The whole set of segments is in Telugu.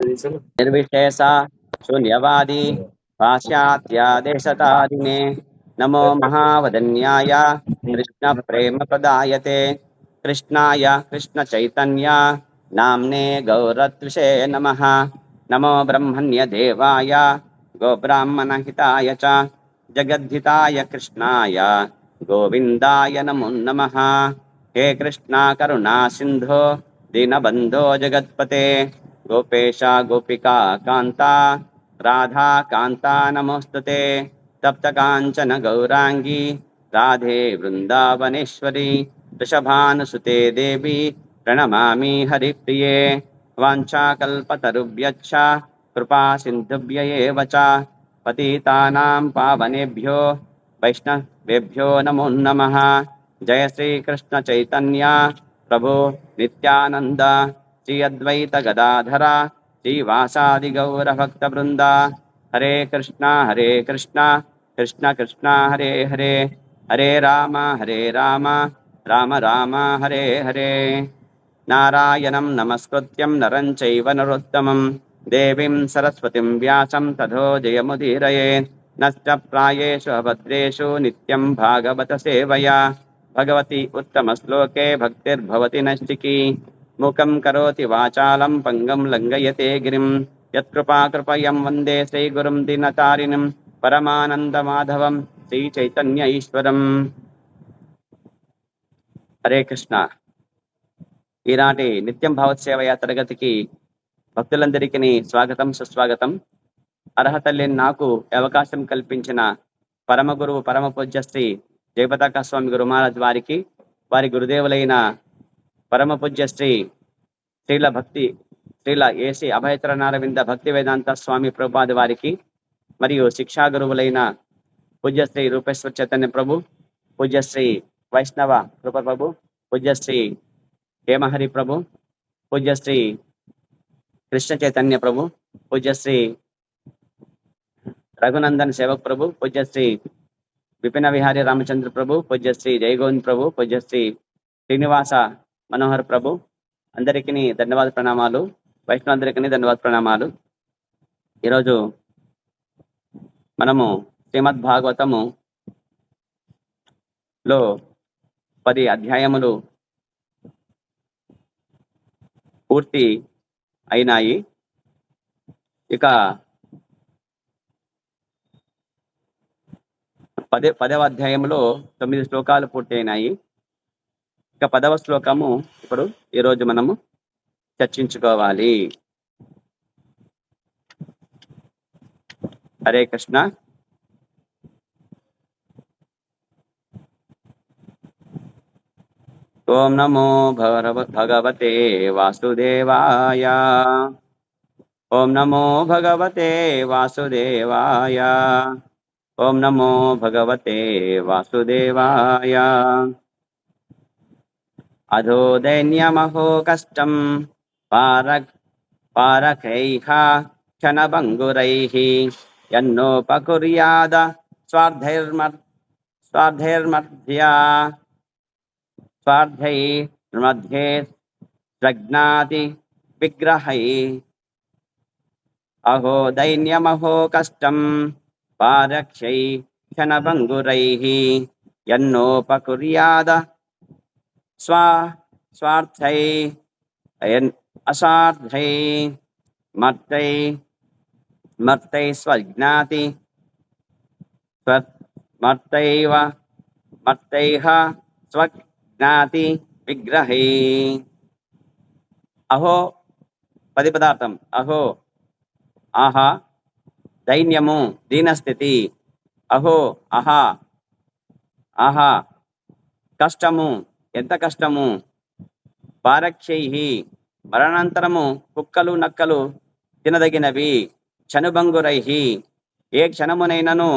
निर्विशेष शून्यवादी पाश्चात्यादेशतारिणे नमो महावदन्याय कृष्ण प्रेम प्रदायते कृष्णाय कृष्ण चैतन्य नाम्ने गौरत्विषे नमः नमो ब्रह्मण्य देवाय गोब्राह्मणहिताय च जगद्धिताय कृष्णाय गोविन्दाय नमो नमः। हे कृष्णा करुणा सिन्धो दीनबन्धो जगत्पते गोपेश गोपिका कांता राधा कांता नमोस्तुते तप्त कांचन गौरांगी राधे वृंदावनेश्वरी वृषभानुसुते देवी प्रणमामि हरिप्रिये वाञ्छाकल्पतरुभ्यश्च कृपा सिन्धुभ्य एव च पतितानां पावनेभ्यो वैष्णवेभ्यो नमो नमः। जय श्री कृष्ण चैतन्य प्रभु नित्यानंद श्री अद्वैत गदाधर श्रीवासादि गौर भक्त वृंदा हरे कृष्णा कृष्ण कृष्णा हरे हरे हरे राम राम राम हरे हरे। नारायणं नमस्कृत्यं नरं चैव नरोत्तमं देवीं सरस्वतीं व्यासं ततो जयमुदीरये। नष्टप्रायेषु अभद्रेषु नित्यं भागवत सेवया भगवती उत्तमश्लोके भक्तिर्भवति नैष्टिकी मूकं करोति वाचालं पंगं लंघयते गिरिं यत्कृपाकृपयं वन्दे श्रीगुरुं दीनतारिणं परमानन्दमाधवं श्रीचैतन्य ईश्वरम्। हरे कृष्ण। ఈనాటి నిత్యం భావత్ సేవయ తరగతికి భక్తులందరికీ స్వాగతం సుస్వాగతం। అర్హత లేని నాకు అవకాశం కల్పించిన పరమ గురువు పరమ పూజ్య శ్రీ జయపతాక స్వామి గురు మహారాజ్ వారికి, వారి గురుదేవులైన పరమ పూజ్య శ్రీల ఏసి అభయచరణారవింద భక్తి వేదాంత స్వామి ప్రభుపాద వారికి, మరియు శిక్షా గురువులైన పూజ్య శ్రీ రూపేశ్వర చైతన్య ప్రభు, పూజ్య శ్రీ వైష్ణవ కృప ప్రభు, పూజ్య శ్రీ హేమహరి ప్రభు, పూజ్య శ్రీ కృష్ణ చైతన్య ప్రభు, పూజ్య శ్రీ రఘునందన్ సేవక్ ప్రభు, పూజ్య శ్రీ విపిన విహారీ రామచంద్ర ప్రభు, పూజ్య శ్రీ జయగోవింద్ ప్రభు, పూజ్య శ్రీ శ్రీనివాస మనోహర్ ప్రభు, అందరికీ ధన్యవాద ప్రణామాలు। వైష్ణవులందరికీ ధన్యవాద ప్రణామాలు। ఈరోజు మనము శ్రీమద్ భాగవతము లో 10 అధ్యాయములు పూర్తి అయినాయి। ఇక 10వ అధ్యాయంలో 9 శ్లోకాలు పూర్తి అయినాయి। ఇక 10వ శ్లోకము ఇప్పుడు ఈరోజు మనము చర్చించుకోవాలి। హరే కృష్ణ। ఓం నమో భగవతే వాసుదేవాయ। ఓం నమో భగవతే వాసుదేవాయ। ఓం నమో భగవతే వాసుదేవాయ। అధో దైన్యమహో కష్టం పారకైః క్షణభంగురైః యన్నోపకుర్యాద స్వార్థైర్मध्ये ప్రజ్ఞాతి విగ్రహై। అహో దైన్యమహో కష్టం పారక్షై క్షణభంగురైః యన్నోపకుర్యాద స్వార్థై అసార్థై మర్తై స్వజ్ఞాతి మర్తైః స్వజ్ఞాతి విగ్రహై। అహో 10 పదార్థం అహో ఆహా, దైన్యము దీనస్థితి, అహో ఆహా ఆహా కష్టము ఎంత కష్టము, పారక్షై మరణాంతరము కుక్కలు నక్కలు తినదగినవి, క్షణభంగురై ఏ క్షణమునైనను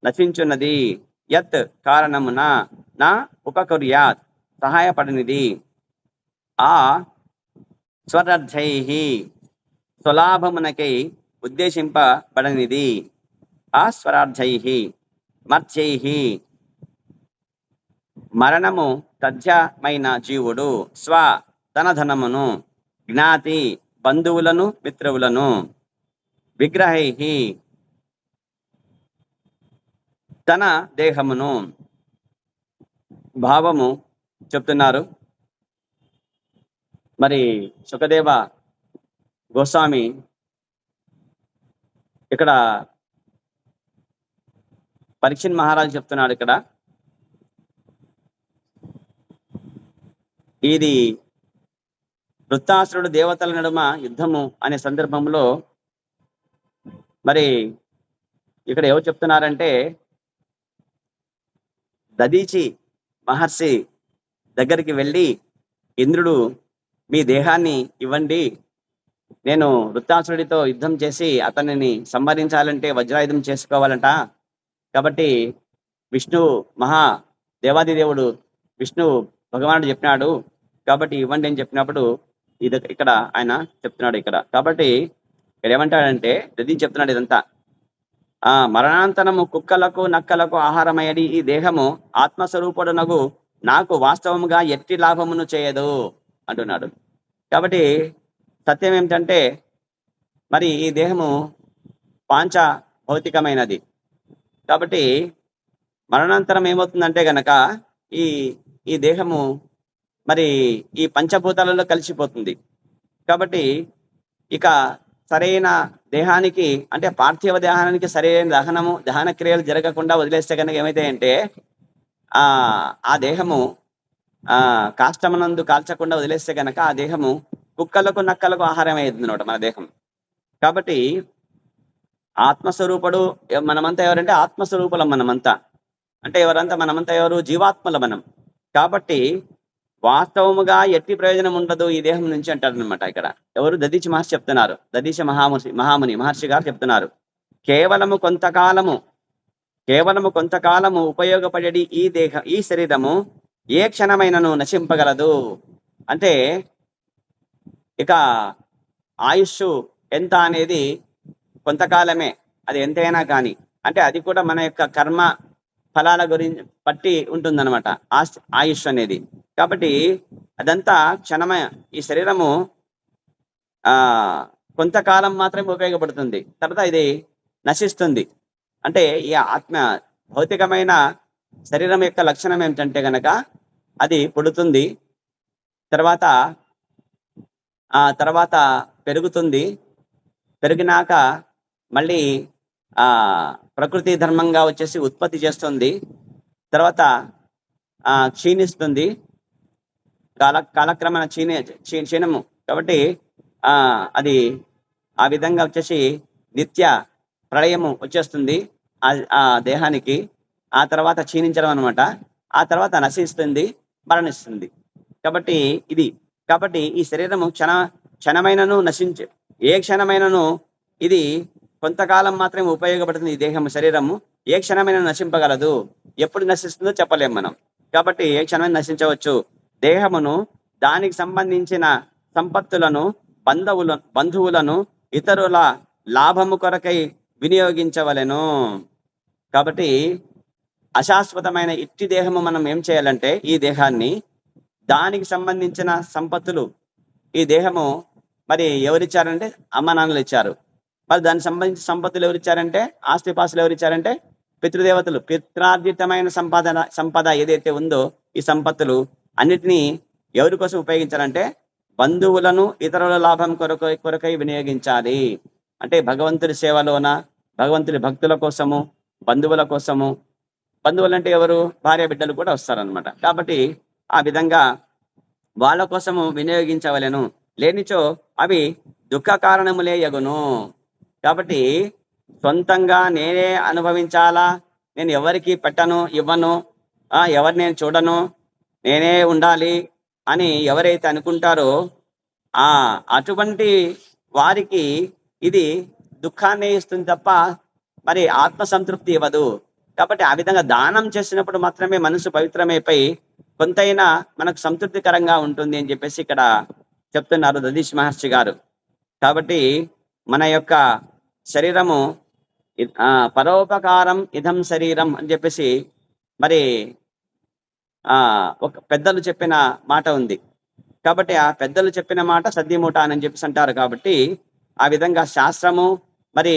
నశించున్నది, యత్ కారణమున నా ఉపకుర్యాత్ సహాయపడినది, ఆ స్వరార్థై స్వలాభమునకై ఉద్దేశింపబడనిది, ఆ స్వరార్థై మర్త్యై మరణము తథ్యమైన జీవుడు స్వ తన ధనమును జ్ఞాతి బంధువులను మిత్రువులను విగ్రహై తన దేహమును భావము చెప్తున్నారు. మరి సుఖదేవ గోస్వామి ఇక్కడ పరీక్షణ్ మహారాజు చెప్తున్నాడు. ఇక్కడ ఇది వృత్తాసురుడు దేవతల నడుమ యుద్ధము అనే సందర్భంలో మరి ఇక్కడ ఎవరు చెప్తున్నారంటే దదీచి మహర్షి దగ్గరికి వెళ్ళి ఇంద్రుడు మీ దేహాన్ని ఇవ్వండి, నేను వృత్తాసురుడితో యుద్ధం చేసి అతనిని సంహరించాలంటే వజ్రాయుధం చేసుకోవాలంట, కాబట్టి విష్ణు మహా దేవాది దేవుడు విష్ణు భగవానుడు చెప్పినాడు కాబట్టి ఇవ్వండి అని చెప్పినప్పుడు ఇది ఇక్కడ ఆయన చెప్తున్నాడు ఇక్కడ. కాబట్టి ఇక్కడ ఏమంటాడంటే దదీచి చెప్తున్నాడు ఇదంతా మరణాంతరము కుక్కలకు నక్కలకు ఆహారమయ్యడి ఈ దేహము ఆత్మస్వరూపుడునగు నాకు వాస్తవముగా ఎట్టి లాభమును చేయదు అంటున్నాడు. కాబట్టి సత్యం ఏమిటంటే మరి ఈ దేహము పాంచ భౌతికమైనది. కాబట్టి మరణాంతరం ఏమవుతుందంటే గనక ఈ దేహము మరి ఈ పంచభూతాలలో కలిసిపోతుంది. కాబట్టి ఇక సరైన దేహానికి అంటే పార్థివ దేహానికి సరైన దహన క్రియలు జరగకుండా వదిలేస్తే కనుక ఏమైతాయంటే ఆ దేహము కాష్టమనందు కాల్చకుండా వదిలేస్తే కనుక ఆ దేహము కుక్కలకు నక్కలకు ఆహారం అయ్యింది అనమాట మన దేహం. కాబట్టి ఆత్మస్వరూపుడు మనమంతా ఎవరంటే ఆత్మస్వరూపులం మనమంతా. అంటే ఎవరంతా మనమంతా ఎవరు? జీవాత్మల మనం. కాబట్టి వాస్తవముగా ఎట్టి ప్రయోజనం ఉండదు ఈ దేహం నుంచి అంటారు అనమాట. ఇక్కడ ఎవరు? దదీచి మహర్షి చెప్తున్నారు. దదీచి మహాముని మహర్షి గారు చెప్తున్నారు. కేవలము కొంతకాలము ఉపయోగపడేది ఈ శరీరము ఏ క్షణమైనను నశింపగలదు. అంటే ఇక ఆయుష్ ఎంత అనేది కొంతకాలమే, అది ఎంతైనా కానీ. అంటే అది కూడా మన యొక్క కర్మ ఫలాల గురించి పట్టి ఉంటుందన్నమాట ఆయుష్ అనేది. కాబట్టి అదంతా క్షణమే. ఈ శరీరము కొంతకాలం మాత్రమే ఉపయోగపడుతుంది, తర్వాత ఇది నశిస్తుంది. అంటే ఈ ఆత్మ భౌతికమైన శరీరం యొక్క లక్షణం ఏమిటంటే గనక అది పుడుతుంది, తర్వాత పెరుగుతుంది, పెరిగినాక మళ్ళీ ప్రకృతి ధర్మంగా వచ్చేసి ఉత్పత్తి చేస్తుంది, తర్వాత క్షీణిస్తుంది, కాలక్రమేణ క్షీణము. కాబట్టి అది ఆ విధంగా వచ్చేసి నిత్య ప్రళయము వచ్చేస్తుంది ఆ దేహానికి. ఆ తర్వాత క్షీణించడం అనమాట. ఆ తర్వాత నశిస్తుంది, మరణిస్తుంది. కాబట్టి ఈ శరీరము క్షణమైనను ఏ క్షణమైనను ఇది కొంతకాలం మాత్రమే ఉపయోగపడుతుంది. ఈ దేహము శరీరము ఏ క్షణమైనా నశింపగలదు. ఎప్పుడు నశిస్తుందో చెప్పలేము మనం. కాబట్టి ఏ క్షణమైనా నశించవచ్చు. దేహమును దానికి సంబంధించిన సంపత్తులను బంధువులను ఇతరుల లాభము కొరకై వినియోగించవలెను. కాబట్టి అశాశ్వతమైన ఇట్టి దేహము మనం ఏం చేయాలంటే ఈ దేహాన్ని దానికి సంబంధించిన సంపత్తులు, ఈ దేహము మరి ఎవరిచ్చారంటే అమ్మ నాన్నలు ఇచ్చారు. మరి దానికి సంబంధించిన సంపత్తులు ఎవరిచ్చారంటే, ఆస్తిపాస్తులు ఎవరిచ్చారంటే పితృదేవతలు. పిత్రార్జితమైన సంపద ఏదైతే ఉందో ఈ సంపత్తులు అన్నిటినీ ఎవరి కోసం ఉపయోగించాలంటే బంధువులను ఇతరుల లాభం కొరకై వినియోగించాలి. అంటే భగవంతుడి సేవలోన, భగవంతుడి భక్తుల కోసము, బంధువుల కోసము. బంధువులు అంటే ఎవరు? భార్య బిడ్డలు కూడా వస్తారనమాట. కాబట్టి ఆ విధంగా వాళ్ళ కోసము వినియోగించవలెను, లేనిచో అవి దుఃఖ కారణములే యగును. కాబట్టి సొంతంగా నేనే అనుభవించాలా, నేను ఎవరికి పెట్టను, ఇవ్వను, ఎవరు నేను చూడను, నేనే ఉండాలి అని ఎవరైతే అనుకుంటారో అటువంటి వారికి ఇది దుఃఖాన్ని ఇస్తుంది తప్ప మరి ఆత్మసంతృప్తి ఇవ్వదు. కాబట్టి ఆ విధంగా దానం చేసినప్పుడు మాత్రమే మనసు పవిత్రమైపోయి కొంతైనా మనకు సంతృప్తికరంగా ఉంటుంది అని చెప్పేసి ఇక్కడ చెప్తున్నారు దదీచి మహర్షి గారు. కాబట్టి మన యొక్క శరీరము పరోపకారం ఇదం శరీరం అని చెప్పేసి మరి ఒక పెద్దలు చెప్పిన మాట ఉంది. కాబట్టి ఆ పెద్దలు చెప్పిన మాట సద్దిమూట అని చెప్పేసి అంటారు. కాబట్టి ఆ విధంగా శాస్త్రము మరి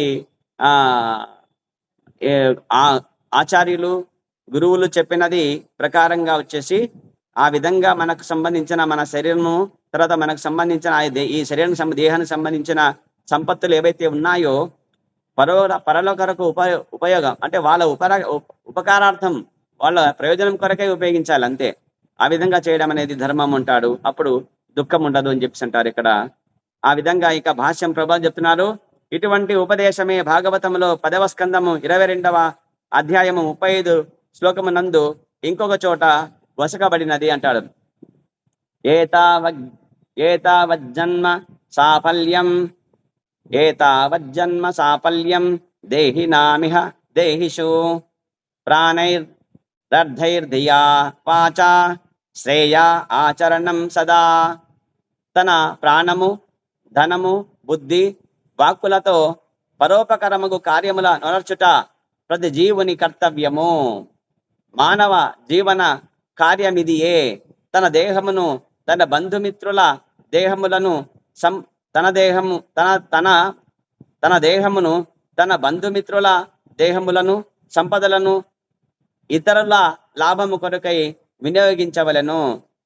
ఆ ఆచార్యులు గురువులు చెప్పినది ప్రకారంగా వచ్చేసి ఆ విధంగా మనకు సంబంధించిన మన శరీరము, తర్వాత మనకు సంబంధించిన ఈ శరీరం దేహానికి సంబంధించిన సంపత్తులు ఏవైతే ఉన్నాయో పరలోకరకు ఉపయోగం అంటే వాళ్ళ ఉపకారార్థం, వాళ్ళ ప్రయోజనం కొరకే ఉపయోగించాలి అంతే. ఆ విధంగా చేయడం అనేది ధర్మం అంటాడు. అప్పుడు దుఃఖం ఉండదు అని చెప్పేసి అంటారు ఇక్కడ. ఆ విధంగా ఇక భాష్యం ప్రభావం చెప్తున్నారు. ఇటువంటి ఉపదేశమే భాగవతంలో 10వ స్కందము 22వ అధ్యాయము 35 శ్లోకము నందు ఇంకొక చోట వసకబడినది అంటాడు. ఏతావజ్జన్మ సాఫల్యం దేహినామిహ దేహిషు ప్రాణైర్దర్థైర్ధియా వాచా శ్రేయ ఆచరణం సదా. తన ప్రాణము, ధనము, బుద్ధి, వాక్కులతో పరోపకరముగు కార్యముల నొనర్చుట ప్రతి జీవుని కర్తవ్యము. మానవ జీవన కార్యమిదియే. తన దేహమును, తన బంధుమిత్రుల దేహములను తన దేహమును, తన బంధుమిత్రుల దేహములను, సంపదలను ఇతరుల లాభము కొరకై వినియోగించవలెను.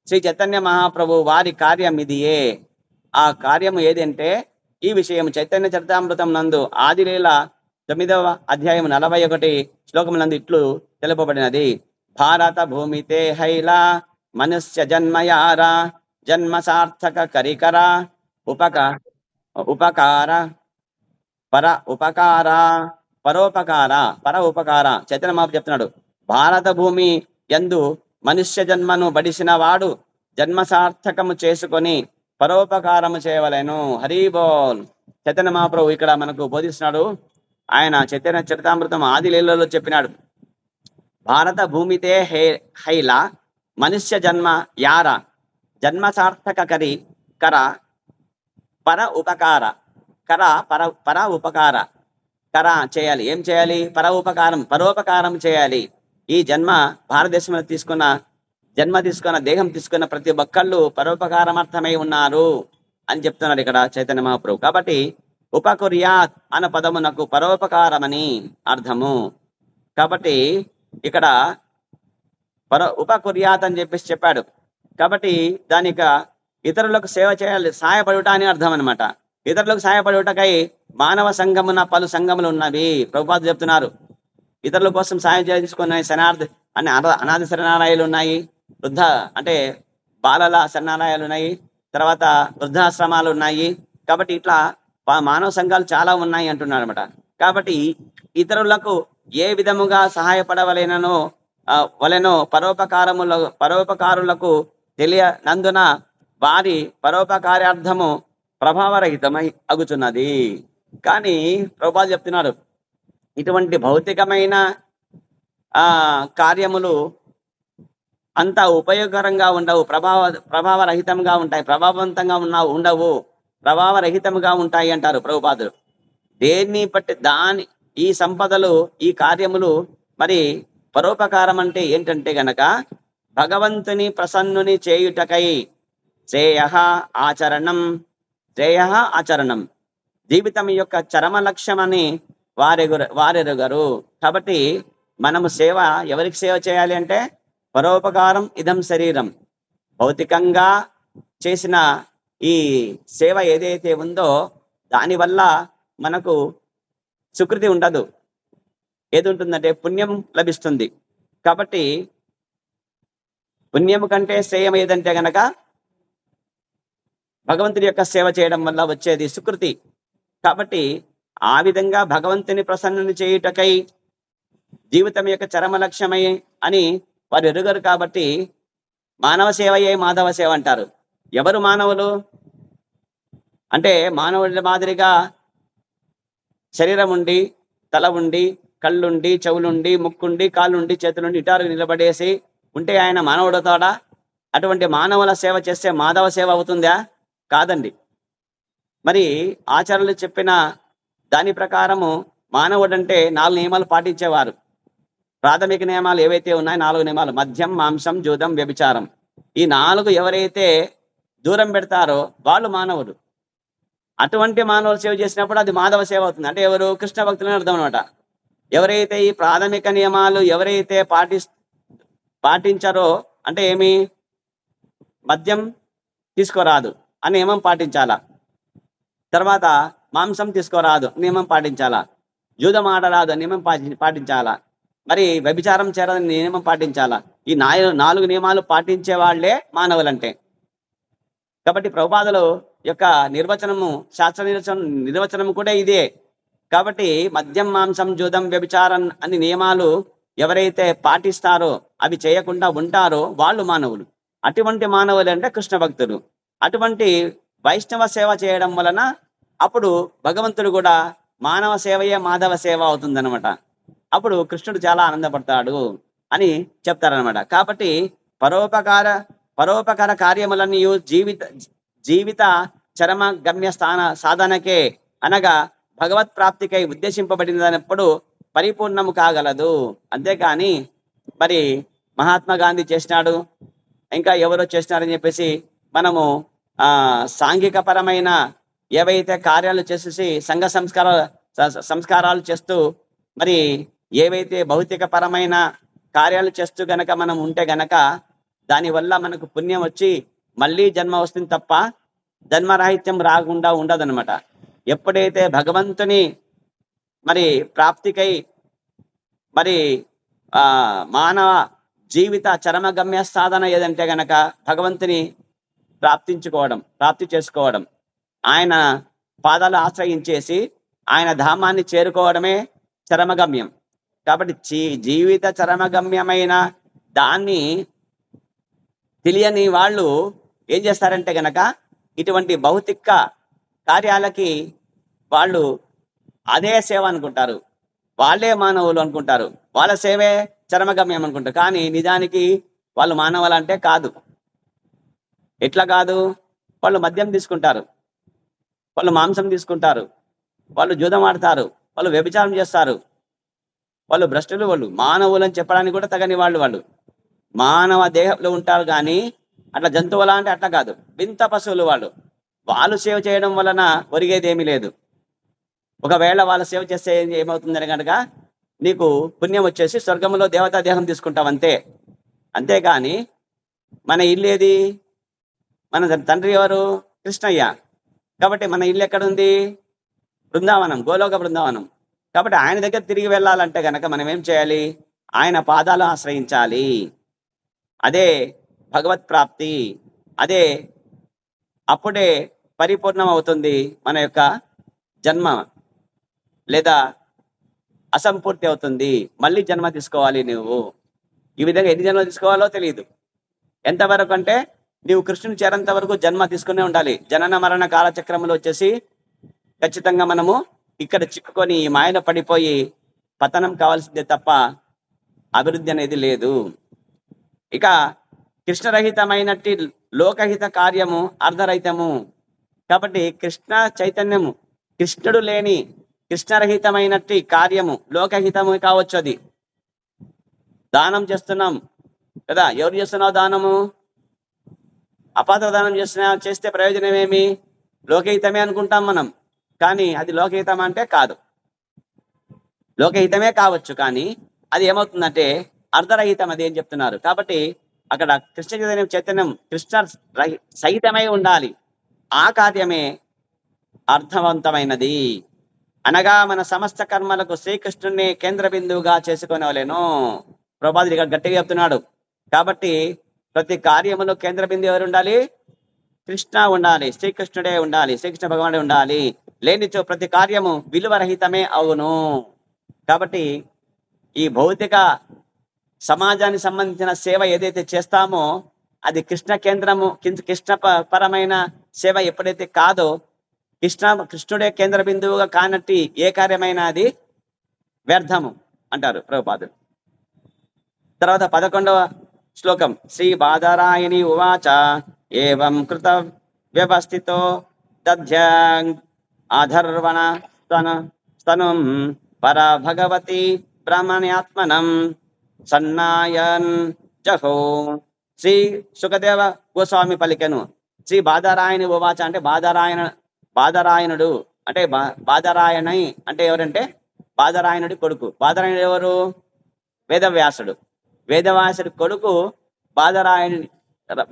శ్రీ చైతన్య మహాప్రభు వారి కార్యం ఇదియే. ఆ కార్యము ఏదంటే ఈ విషయం చైతన్య చరితామృతం నందు ఆదిలీల 9వ అధ్యాయం 41 శ్లోకం నందు ఇట్లు తెలుపబడినది. భారత భూమితే హైలా మనుష్య జన్మయార జన్మ సార్థక కరికర ఉపకార పరోపకార. చైతన్య మహాప్రభు చెప్తున్నాడు, భారత భూమి యందు మనుష్య జన్మను బడిసిన వాడు జన్మ సార్థకము చేసుకొని పరోపకారము చేయవలెను. హరిబోల్. చైతన్య మహాప్రభు ఇక్కడ మనకు బోధిస్తున్నాడు. ఆయన చైతన్య చరితామృతం ఆదిలీలలో చెప్పినాడు, భారత భూమితే హైల మనుష్య జన్మ యార జన్మ సార్థక కర పర ఉపకార చేయాలి. ఏం చేయాలి? పరోపకారం చేయాలి. ఈ భారతదేశంలో తీసుకున్న దేహం తీసుకున్న ప్రతి ఒక్కళ్ళు పరోపకారమర్థమై ఉన్నారు అని చెప్తున్నారు ఇక్కడ చైతన్య మహాప్రభు. కాబట్టి ఉపకుర్యాత్ అన్న పదమునకు పరోపకారమని అర్థము. కాబట్టి ఇక్కడ ఉపకుర్యాత్ అని చెప్పేసి చెప్పాడు. కాబట్టి దానిక ఇతరులకు సేవ చేయాలి, సహాయపడుట అని అర్థం అనమాట. ఇతరులకు సహాయపడుటకై మానవ సంఘమున పలు సంఘములు ఉన్నవి. ప్రభుపాదులు చెప్తున్నారు, ఇతరుల కోసం సహాయం చేసుకున్న అనాథ శరణాలయాలు ఉన్నాయి, అంటే బాలల శరణాలయాలు ఉన్నాయి, తర్వాత వృద్ధాశ్రమాలు ఉన్నాయి. కాబట్టి ఇట్లా మానవ సంఘాలు చాలా ఉన్నాయి అంటున్నారు అనమాట. కాబట్టి ఇతరులకు ఏ విధముగా సహాయపడవలెనో పరోపకారులకు తెలియనందున వారి పరోపకారార్థము ప్రభావరహితమై అగుచున్నది. కానీ ప్రభుపాదులు చెప్తున్నారు, ఇటువంటి భౌతికమైన కార్యములు అంత ఉపయోగకరంగా ఉండవు, ప్రభావరహితంగా ఉంటాయి, ప్రభావవంతంగా ఉండవు, ప్రభావరహితంగా ఉంటాయి అంటారు ప్రభుపాదులు. దేన్ని బట్టి ఈ సంపదలు, ఈ కార్యములు మరి పరోపకారం అంటే ఏంటంటే గనక భగవంతుని ప్రసన్నుని చేయుటకై శ్రేయ ఆచరణం జీవితం యొక్క చరమ లక్ష్యమని వారెరుగరు. కాబట్టి మనము ఎవరికి సేవ చేయాలి అంటే పరోపకారం ఇదం శరీరం. భౌతికంగా చేసిన ఈ సేవ ఏదైతే ఉందో దానివల్ల మనకు సుకృతి ఉండదు. ఏది ఉంటుందంటే పుణ్యం లభిస్తుంది. కాబట్టి పుణ్యము కంటే శ్రేయం ఏదంటే గనక భగవంతుడి యొక్క సేవ చేయడం వల్ల వచ్చేది సుకృతి. కాబట్టి ఆ విధంగా భగవంతుని ప్రసన్నుని చేయుటకై జీవితం యొక్క చరమ లక్ష్యమై అని వారు ఎరుగరు. కాబట్టి మానవ సేవయే మాధవ సేవ అంటారు. ఎవరు మానవులు అంటే మానవుడి మాదిరిగా శరీరం ఉండి, తల ఉండి, కళ్ళుండి, చెవులుండి, ముక్కుండి, కాళ్ళుండి, చేతులుండి ఇటారు నిలబడేసి ఉంటే ఆయన మానవుడవుతాడా? అటువంటి మానవుల సేవ చేస్తే మాధవ సేవ అవుతుందా? కాదండి. మరి ఆచార్యులు చెప్పిన దాని ప్రకారము మానవుడంటే 4 నియమాలు పాటించేవారు. ప్రాథమిక నియమాలు ఏవైతే ఉన్నాయో 4 నియమాలు: మద్యం, మాంసం, జూదం, వ్యభిచారం. ఈ 4 ఎవరైతే దూరం పెడతారో వాళ్ళు మానవులు. అటువంటి మానవులు సేవ చేసినప్పుడు అది మాధవ సేవ అవుతుంది. అంటే ఎవరు? కృష్ణ భక్తులని అర్థం అనమాట. ఎవరైతే ఈ ప్రాథమిక నియమాలు ఎవరైతే పాటించారో, అంటే ఏమి? మద్యం తీసుకోరాదు అని నియమం పాటించాలా, తర్వాత మాంసం తీసుకోరాదు నియమం పాటించాలా, జూదం ఆడరాదు అని నియమం పాటించాలా, మరి వ్యభిచారం చేరదని నియమం పాటించాలా. ఈ 4 నియమాలు పాటించే వాళ్లే మానవులంటే. కాబట్టి ప్రభుపాదులు యొక్క నిర్వచనము, శాస్త్ర నిర్వచనం కూడా ఇదే. కాబట్టి మద్యం, మాంసం, జూదం, వ్యభిచారం అన్ని నియమాలు ఎవరైతే పాటిస్తారో, అవి చేయకుండా ఉంటారో వాళ్ళు మానవులు. అటువంటి మానవులు అంటే కృష్ణ భక్తులు. అటువంటి వైష్ణవ సేవ చేయడం వలన అప్పుడు భగవంతుడు కూడా మానవ సేవయే మాధవ సేవ అవుతుందన్నమాట. అప్పుడు కృష్ణుడు చాలా ఆనందపడతాడు అని చెప్తారనమాట. కాబట్టి పరోపకార కార్యములన్నీ జీవిత చరమ గమ్య సాధనకే, అనగా భగవత్ ప్రాప్తికై ఉద్దేశింపబడినప్పుడు పరిపూర్ణము కాగలదు. అంతేకాని మరి మహాత్మా గాంధీ చేసినాడు, ఇంకా ఎవరో చేసినారని చెప్పేసి మనము సాంఘిక పరమైన ఏవైతే కార్యాలు చేసేసి సంఘ సంస్కారాలు చేస్తూ, మరి ఏవైతే భౌతిక పరమైన కార్యాలు చేస్తూ గనక మనం ఉంటే గనక దానివల్ల మనకు పుణ్యం వచ్చి మళ్ళీ జన్మ వస్తుంది తప్ప జన్మరాహిత్యం రాకుండా ఉండదన్నమాట. ఎప్పుడైతే భగవంతుని మరి ప్రాప్తికై మరి మానవ జీవిత చరమగమ్య సాధన ఏదంటే గనక భగవంతుని ప్రాప్తి చేసుకోవడం, ఆయన పాదాలు ఆశ్రయించేసి ఆయన ధామాన్ని చేరుకోవడమే చరమగమ్యం. కాబట్టి జీవిత చరమగమ్యమైన దాన్ని తెలియని వాళ్ళు ఏం చేస్తారంటే గనక ఇటువంటి భౌతిక కార్యాలకి వాళ్ళు అదే సేవ అనుకుంటారు, వాళ్ళే మానవులు అనుకుంటారు, వాళ్ళ సేవే చరమగమ్యం అనుకుంటారు. కానీ నిజానికి వాళ్ళు మానవులు అంటే కాదు. ఎట్లా కాదు? వాళ్ళు మద్యం తీసుకుంటారు, వాళ్ళు మాంసం తీసుకుంటారు, వాళ్ళు జూదం ఆడతారు, వాళ్ళు వ్యభిచారం చేస్తారు, వాళ్ళు భ్రష్టులు, వాళ్ళు మానవులు అని చెప్పడానికి కూడా తగని వాళ్ళు మానవ దేహంలో ఉంటారు. కానీ అట్లా జంతువులా అంటే అట్లా కాదు, వింత పశువులు వాళ్ళు సేవ చేయడం వలన ఒరిగేది ఏమీ లేదు. ఒకవేళ వాళ్ళు సేవ చేస్తే ఏమవుతుందని కనుక నీకు పుణ్యం వచ్చేసి స్వర్గంలో దేవతా దేహం తీసుకుంటాం అంతే. అంతేకాని మన ఇల్లు ఏది? మన తండ్రి ఎవరు? కృష్ణయ్య. కాబట్టి మన ఇల్లు ఎక్కడుంది? బృందావనం, గోలోక బృందావనం. కాబట్టి ఆయన దగ్గర తిరిగి వెళ్ళాలంటే గనక మనం ఏం చేయాలి? ఆయన పాదాలు ఆశ్రయించాలి. అదే భగవత్ ప్రాప్తి. అప్పుడే పరిపూర్ణం అవుతుంది మన యొక్క జన్మ, లేదా అసంపూర్తి అవుతుంది. మళ్ళీ జన్మ తీసుకోవాలి నువ్వు. ఈ విధంగా ఎన్ని జన్మలు తీసుకోవాలో తెలియదు. ఎంతవరకు అంటే నీవు కృష్ణుని చేరేంత వరకు జన్మ తీసుకునే ఉండాలి. జనన మరణ కాలచక్రములు వచ్చేసి ఖచ్చితంగా మనము ఇక్కడ చిక్కుకొని ఈ మాయలో పడిపోయి పతనం కావాల్సిందే తప్ప అభివృద్ధి అనేది లేదు. ఇక కృష్ణరహితమైనట్టి లోకహిత కార్యము అర్ధరహితము. కాబట్టి కృష్ణ చైతన్యము, కృష్ణుడు లేని కృష్ణరహితమైనట్టి కార్యము లోకహితము కావచ్చు. అది దానం చేస్తున్నాం కదా, ఎవరు చేస్తున్నావు దానము? అపాత్ర దానం చేస్తే ప్రయోజనం ఏమి? లోకహితమే అనుకుంటాం మనం, కానీ అది లోకహితం అంటే కాదు. లోకహితమే కావచ్చు, కానీ అది ఏమవుతుందంటే అర్ధరహితం. అది ఏం చెప్తున్నారు? కాబట్టి అక్కడ కృష్ణ చైతన్యం కృష్ణ సహితమై ఉండాలి. ఆ కార్యమే అర్థవంతమైనది. అనగా మన సమస్త కర్మలకు శ్రీకృష్ణుని కేంద్ర బిందువుగా చేసుకునేవాలేను. ప్రభుపాదుడు ఇక్కడ గట్టిగా చెప్తున్నాడు. కాబట్టి ప్రతి కార్యములో కేంద్ర బిందువు ఎవరు ఉండాలి? కృష్ణ ఉండాలి, శ్రీకృష్ణుడే ఉండాలి, శ్రీకృష్ణ భగవానుడే ఉండాలి. లేనిచో ప్రతి కార్యము విలువరహితమే అవును. కాబట్టి ఈ భౌతిక సమాజానికి సంబంధించిన సేవ ఏదైతే చేస్తామో అది కృష్ణ కేంద్రము, కృష్ణ పరమైన సేవ ఎప్పుడైతే కాదో, కృష్ణుడే కేంద్ర బిందువుగా కానట్టి ఏ కార్యమైనా అది వ్యర్థము అంటారు ప్రభుపాదుడు. తర్వాత 11వ శ్లోకం. శ్రీ బాదరాయణి ఉవాచ ఏవం కృత వ్యవస్థితో దధ్యాం అధర్వణ స్తనం పర భగవతి బ్రహ్మణ్యాత్మనం సన్నాయన్ జహో. శ్రీ సుఖదేవ గోస్వామి పలికెను, శ్రీ బాదరాయణి ఉవాచ అంటే బాదరాయణుడు అంటే బాదరాయణి అంటే ఎవరంటే బాదరాయణుడి కొడుకు. బాదరాయణుడు ఎవరు? వేదవ్యాసుడు. వేదవ్యాసుడి కొడుకు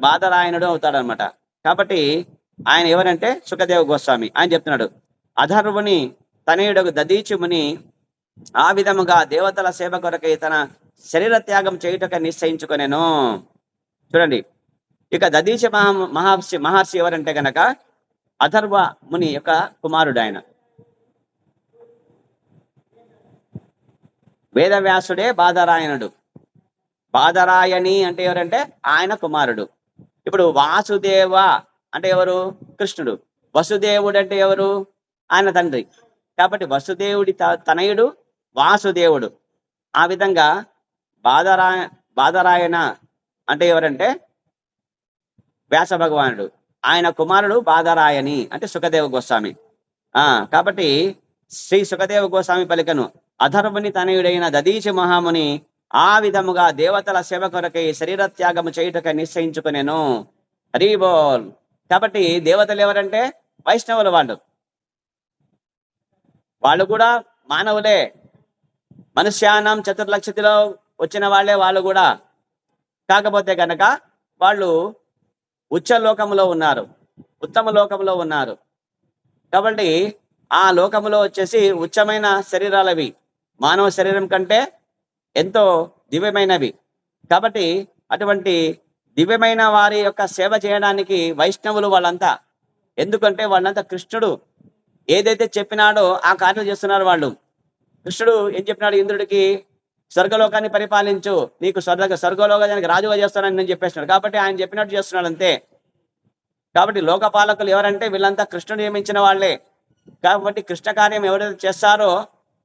బాదరాయణుడు అవుతాడనమాట. కాబట్టి ఆయన ఎవరంటే సుఖదేవ గోస్వామి. ఆయన చెప్తున్నాడు, అధర్వుని తనయుడు దదీచుముని ఆ విధముగా దేవతల సేవ కొరకై తన శరీర త్యాగం చేయుటక నిశ్చయించుకొనెను. చూడండి, ఇక దదీచ మహర్షి ఎవరంటే గనక అధర్వ ముని యొక్క కుమారుడు. ఆయన వేదవ్యాసుడే బాదరాయణుడు. బాదరాయణి అంటే ఎవరంటే ఆయన కుమారుడు. ఇప్పుడు వాసుదేవ అంటే ఎవరు? కృష్ణుడు. వసుదేవుడు అంటే ఎవరు? ఆయన తండ్రి. కాబట్టి వసుదేవుడి తనయుడు వాసుదేవుడు. ఆ విధంగా బాదరాయణ అంటే ఎవరంటే వ్యాస భగవానుడు. ఆయన కుమారుడు బాదరాయణి అంటే సుఖదేవ గోస్వామి. కాబట్టి శ్రీ సుఖదేవ గోస్వామి పలికను, అధర్వుని తనయుడైన దదీచి మహాముని ఆ విధముగా దేవతల సేవ కొరకై శరీర త్యాగము చేయుటక నిశ్చయించుకునేను. హరి బోల్. కాబట్టి దేవతలు ఎవరంటే వైష్ణవులు. వాళ్ళు కూడా మానవులే. మనుష్యానం చతుర్లక్షతిలో వచ్చిన వాళ్ళే వాళ్ళు కూడా. కాకపోతే కనుక వాళ్ళు ఉచ్చ లోకములో ఉన్నారు, ఉత్తమ లోకంలో ఉన్నారు. కాబట్టి ఆ లోకములో వచ్చేసి ఉచ్చమైన శరీరాలవి, మానవ శరీరం కంటే ఎంతో దివ్యమైనవి. కాబట్టి అటువంటి దివ్యమైన వారి యొక్క సేవ చేయడానికి వైష్ణవులు వాళ్ళంతా. ఎందుకంటే వాళ్ళంతా కృష్ణుడు ఏదైతే చెప్పినాడో ఆ కార్యం చేస్తున్నారు వాళ్ళు. కృష్ణుడు ఏం చెప్పినాడు ఇంద్రుడికి? స్వర్గలోకాన్ని పరిపాలించు, నీకు స్వర్గలోకానికి రాజుగా చేస్తానని నేను చెప్పేస్తున్నాడు. కాబట్టి ఆయన చెప్పినట్టు చేస్తున్నాడు అంతే. కాబట్టి లోకపాలకులు ఎవరంటే వీళ్ళంతా కృష్ణుడు నియమించిన వాళ్ళే. కాబట్టి కృష్ణ కార్యం ఎవరైతే చేస్తారో,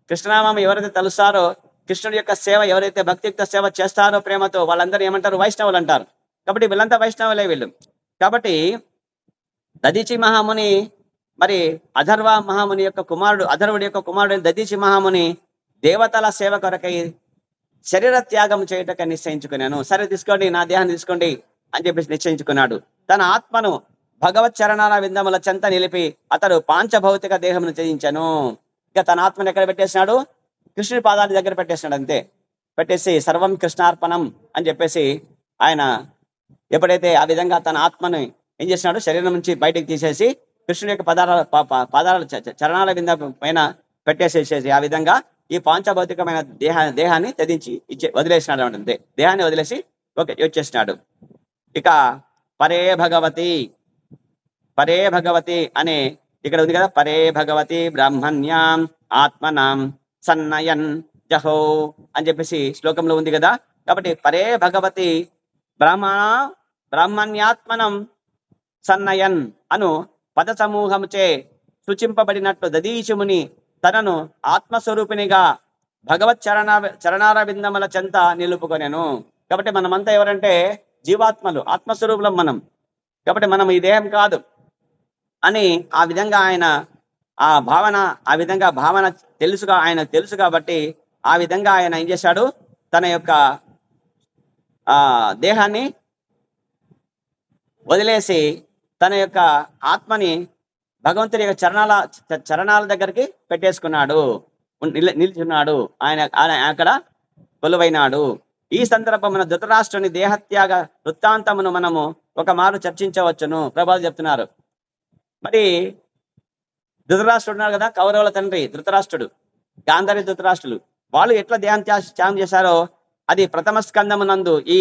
కృష్ణనామం ఎవరైతే తలుస్తారో, కృష్ణుడి యొక్క సేవ ఎవరైతే భక్తియుక్త సేవ చేస్తారో ప్రేమతో, వాళ్ళందరూ ఏమంటారు? వైష్ణవులు అంటారు. కాబట్టి వీళ్ళంతా వైష్ణవులే వీళ్ళు. కాబట్టి దదీచి మహాముని మరి అధర్వ మహాముని యొక్క కుమారుడు, అధర్వుడి యొక్క కుమారుడు దదీచి మహాముని దేవతల సేవ కొరకై శరీర త్యాగం చేయటక నిశ్చయించుకున్నాను. సరే తీసుకోండి, నా దేహాన్ని తీసుకోండి అని చెప్పేసి నిశ్చయించుకున్నాడు. తన ఆత్మను భగవత్ చరణాల విందముల చెంత నిలిపి అతడు పాంచభౌతిక దేహమును త్యజించను. ఇక తన ఆత్మను ఎక్కడ పెట్టేసినాడు? కృష్ణుడి పాదాల దగ్గర పెట్టేసినాడు అంతే. పెట్టేసి సర్వం కృష్ణార్పణం అని చెప్పేసి ఆయన ఎప్పుడైతే ఆ విధంగా తన ఆత్మను ఏం చేసినాడు? శరీరం నుంచి బయటకు తీసేసి కృష్ణుడి యొక్క పాదాల చరణాల వింద పైన పెట్టేసేసేసి ఆ విధంగా ఈ పాంచభౌతికమైన దేహాన్ని త్యజించి వదిలేసినాడు అంటే దేహాన్ని వదిలేసి వచ్చేసినాడు. ఇక పరే భగవతి అనే ఇక్కడ ఉంది కదా, పరే భగవతి బ్రాహ్మణ్యాం ఆత్మనాం సన్నయన్ జహో అని చెప్పేసి శ్లోకంలో ఉంది కదా. కాబట్టి పరే భగవతి బ్రాహ్మణ్యాత్మనం సన్నయన్ అను పద సమూహముచే సూచింపబడినట్లు దదీశముని తనను ఆత్మస్వరూపినిగా భగవత్ చరణార విందముల చెంత నిలుపుకొనెను. కాబట్టి మనమంతా ఎవరంటే జీవాత్మలు, ఆత్మస్వరూపులం మనం. కాబట్టి మనం ఈ దేహం కాదు అని ఆ విధంగా ఆయన ఆ విధంగా భావన ఆయన తెలుసు కాబట్టి ఆ విధంగా ఆయన ఏం చేశాడు? తన యొక్క దేహాన్ని వదిలేసి తన యొక్క ఆత్మని భగవంతుడి యొక్క చరణాల దగ్గరికి పెట్టేసుకున్నాడు, నిల్చున్నాడు. ఆయన అక్కడ కొలువైనాడు. ఈ సందర్భమున ధృతరాష్ట్రుని దేహత్యాగ వృత్తాంతమును మనము ఒక మారు చర్చించవచ్చును. ప్రభావం చెప్తున్నారు. మరి ధృతరాష్ట్రుడు ఉన్నారు కదా, కౌరవుల తండ్రి ధృతరాష్ట్రుడు, గాంధారి ధృతరాష్ట్రులు, వాళ్ళు ఎట్లా దేహం త్యాగం చేశారో అది ప్రథమ స్కందము నందు ఈ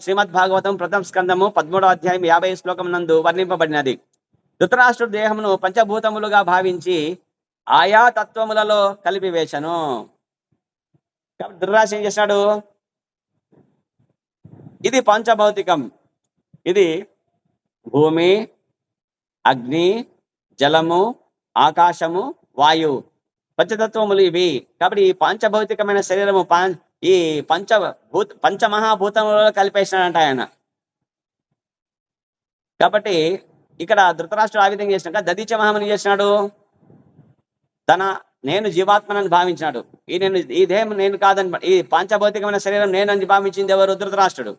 శ్రీమద్ భాగవతం ప్రథమ స్కందము 13వ అధ్యాయం 50 శ్లోకం నందు వర్ణింపబడినది. ధృతరాష్ట్రుడు దేహమును పంచభూతములుగా భావించి ఆయా తత్వములలో కలిపివేశను. కాబట్టి ధృతరాష్ట్రుడు ఏం చేశాడు? ఇది పంచభౌతికం, ఇది భూమి, అగ్ని, జలము, ఆకాశము, వాయువు, పంచతత్వములు ఇవి. కాబట్టి ఈ పంచభౌతికమైన శరీరము ఈ పంచమహాభూతములలో కలిపేసినాడంట ఆయన. కాబట్టి ఇక్కడ ధృతరాష్ట్రుడు ఆ విధంగా చేసినాక దదీచ మహాముని చేసినాడు, నేను జీవాత్మనని భావించినాడు. ఈ దేహం నేను కాదని, ఈ పాంచభౌతికమైన శరీరం నేనని భావించింది ఎవరు? ధృతరాష్ట్రుడు.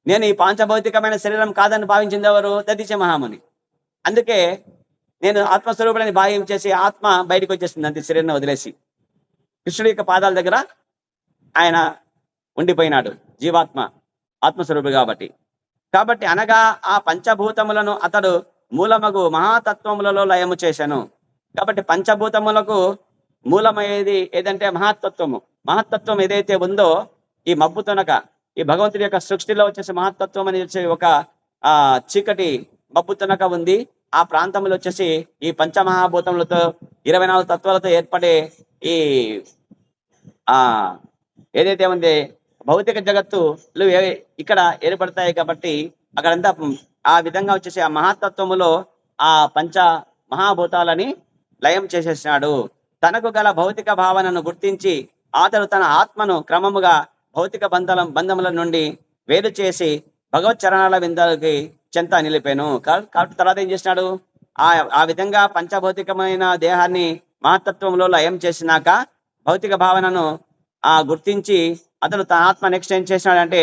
నేను ఈ పాంచభౌతికమైన శరీరం కాదని భావించింది ఎవరు? దదీచ మహాముని. అందుకే నేను ఆత్మస్వరూపుడని భావించేసి ఆత్మ బయటకు వచ్చేస్తుంది అంతే, శరీరం వదిలేసి కృష్ణుడి యొక్క పాదాల దగ్గర ఆయన ఉండిపోయినాడు జీవాత్మ, ఆత్మస్వరూపుడు కాబట్టి. కాబట్టి అనగా ఆ పంచభూతములను అతడు మూలమగు మహాతత్వములలో లయము చేశాను. కాబట్టి పంచభూతములకు మూలమయ్యేది ఏదంటే మహత్తత్వము. మహత్తత్వం ఏదైతే ఉందో ఈ మబ్బుతోనక ఈ భగవంతుడి యొక్క సృష్టిలో వచ్చేసి మహత్తత్వం అని వచ్చి ఒక చీకటి మబ్బుతోనక ఉంది. ఆ ప్రాంతంలో వచ్చేసి ఈ పంచమహాభూతములతో 24 తత్వాలతో ఏర్పడే ఈ ఏదైతే ఉంది భౌతిక జగత్తులు ఇక్కడ ఏర్పడతాయి. కాబట్టి అక్కడంతా ఆ విధంగా వచ్చేసి ఆ మహాతత్వములో ఆ పంచ మహాభూతాలని లయం చేసేసినాడు. తనకు గల భౌతిక భావనను గుర్తించి అతడు తన ఆత్మను క్రమముగా భౌతిక బంధముల నుండి వేరు చేసి భగవత్ చరణాల విందలకి చెంత నిలిపాను. కాబట్టి తర్వాత ఏం చేసినాడు, ఆ విధంగా పంచభౌతికమైన దేహాన్ని మహత్తత్వంలో లయం చేసినాక భౌతిక భావనను గుర్తించి అతడు తన ఆత్మ నెక్స్ట్ ఏం చేసినాడు అంటే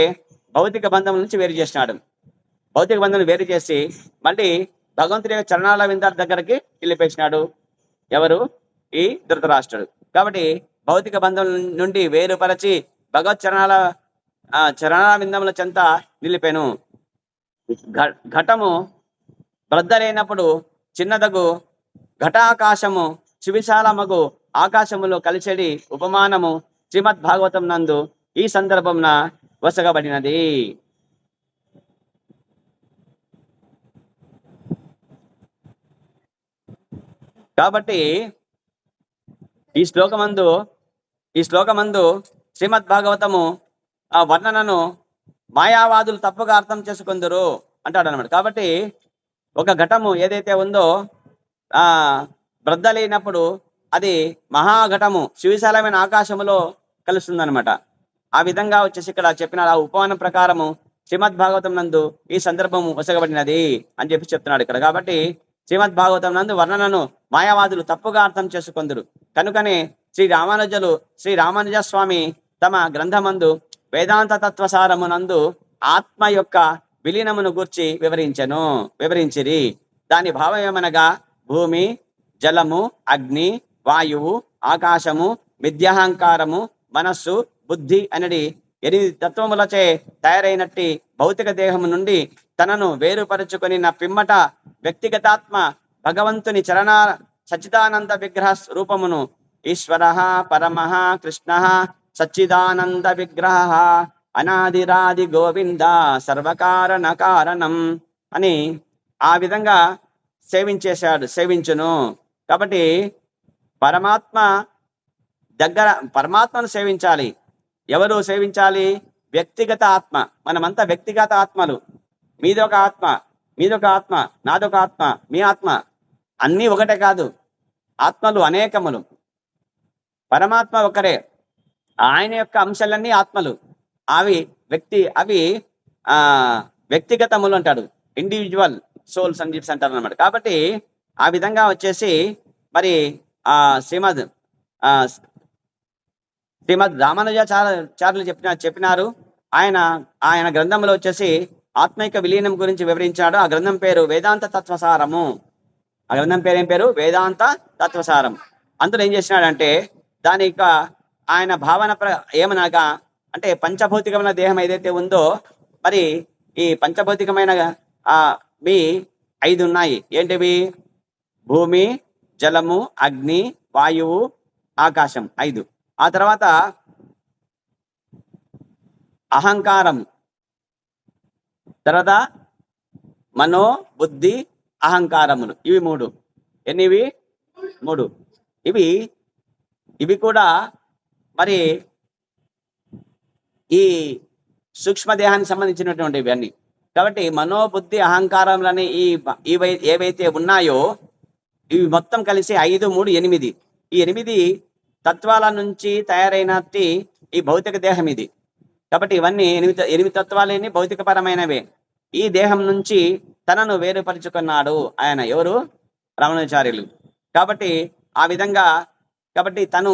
భౌతిక బంధం నుంచి వేరు చేసినాడు. భౌతిక బంధం వేరు చేసి మళ్ళీ భగవంతుడి యొక్క చరణాల విందాల దగ్గరికి వెళ్ళిపేసినాడు. ఎవరు? ఈ ధృతరాష్ట్రుడు. కాబట్టి భౌతిక బంధం నుండి వేరుపరచి భగవత్ చరణాల విందముల చెంత నిలిపాను. ఘటము బ్రద్దలైనప్పుడు చిన్నదగు ఘటాకాశము సువిశాలమగు ఆకాశములో కలిసేడి ఉపమానము శ్రీమద్ భాగవతం నందు ఈ సందర్భంన వసగబడినది. కాబట్టి ఈ శ్లోకమందు శ్రీమద్ భాగవతము ఆ వర్ణనను మాయావాదులు తప్పుగా అర్థం చేసుకుందరు అంటాడు అనమాట. కాబట్టి ఒక ఘటము ఏదైతే ఉందో బ్రద్దలైనప్పుడు అది మహాఘటము సువిశాలమైన ఆకాశములో కలుస్తుంది అనమాట. ఆ విధంగా వచ్చేసి ఇక్కడ చెప్పిన ఆ ఉపమానం ప్రకారము శ్రీమద్ భాగవతం నందు ఈ సందర్భము వసగబడినది అని చెప్పి చెప్తున్నాడు ఇక్కడ. కాబట్టి శ్రీమద్ భాగవతం నందు వర్ణనను మాయావాదులు తప్పుగా అర్థం చేసుకుందరు. కనుకనే శ్రీ రామానుజ స్వామి తమ గ్రంథమందు వేదాంత తత్వసారము నందు ఆత్మ యొక్క విలీనమును గూర్చి వివరించిరి. దాని భావం ఏమనగా భూమి, జలము, అగ్ని, వాయువు, ఆకాశము, మిథ్యాహంకారము, మనస్సు, బుద్ధి అనేది 8 తత్వములచే తయారైనట్టి భౌతిక దేహము నుండి తనను వేరుపరుచుకొని నా పిమ్మట వ్యక్తిగతాత్మ భగవంతుని చరణ సచ్చిదానంద విగ్రహ రూపమును ఈశ్వర పరమః కృష్ణ సచ్చిదానంద విగ్రహ అనాదిరాది గోవింద సర్వకారణ కారణం అని ఆ విధంగా సేవించును. కాబట్టి పరమాత్మను సేవించాలి. ఎవరు సేవించాలి? వ్యక్తిగత ఆత్మ. మనమంతా వ్యక్తిగత ఆత్మలు. మీదొక ఆత్మ, నాదొక ఆత్మ, మీ ఆత్మ అన్నీ ఒకటే కాదు, ఆత్మలు అనేకములు. పరమాత్మ ఒకరే. ఆయన యొక్క అంశాలన్నీ ఆత్మలు. అవి వ్యక్తిగతములు అంటాడు, ఇండివిజువల్ సోల్స్ అని చెప్పి అంటారు అన్నమాట. కాబట్టి ఆ విధంగా వచ్చేసి మరి శ్రీమద్ రామానుజాచార్యులు చెప్పినారు. ఆయన గ్రంథంలో వచ్చేసి ఆత్మైక విలీనం గురించి వివరించాడు. ఆ గ్రంథం పేరు వేదాంత తత్వసారము. ఆ గ్రంథం పేరు ఏం పేరు? వేదాంత తత్వసారం. అందులో ఏం చేసినాడంటే దాని యొక్క ఆయన భావన ఏమనగా అంటే పంచభౌతికమైన దేహం ఏదైతే ఉందో మరి ఈ పంచభౌతికమైన మీ 5 ఉన్నాయి. ఏంటివి? భూమి, జలము, అగ్ని, వాయువు, ఆకాశం 5. ఆ తర్వాత అహంకారం, తర్వాత మనో, బుద్ధి, అహంకారములు. ఇవి 3. ఎన్నివి? 3. ఇవి కూడా మరి ఈ సూక్ష్మదేహానికి సంబంధించినటువంటివి అన్ని. కాబట్టి మనోబుద్ధి అహంకారములని ఏవైతే ఉన్నాయో ఇవి మొత్తం కలిసి 5, 3, 8. ఈ 8 తత్వాల నుంచి తయారైనట్టి ఈ భౌతిక దేహం ఇది. కాబట్టి ఇవన్నీ 8 తత్వాలేని భౌతికపరమైనవే. ఈ దేహం నుంచి తనను వేరుపరుచుకున్నాడు ఆయన. ఎవరు? రామానుజాచార్యులు. కాబట్టి ఆ విధంగా కాబట్టి తను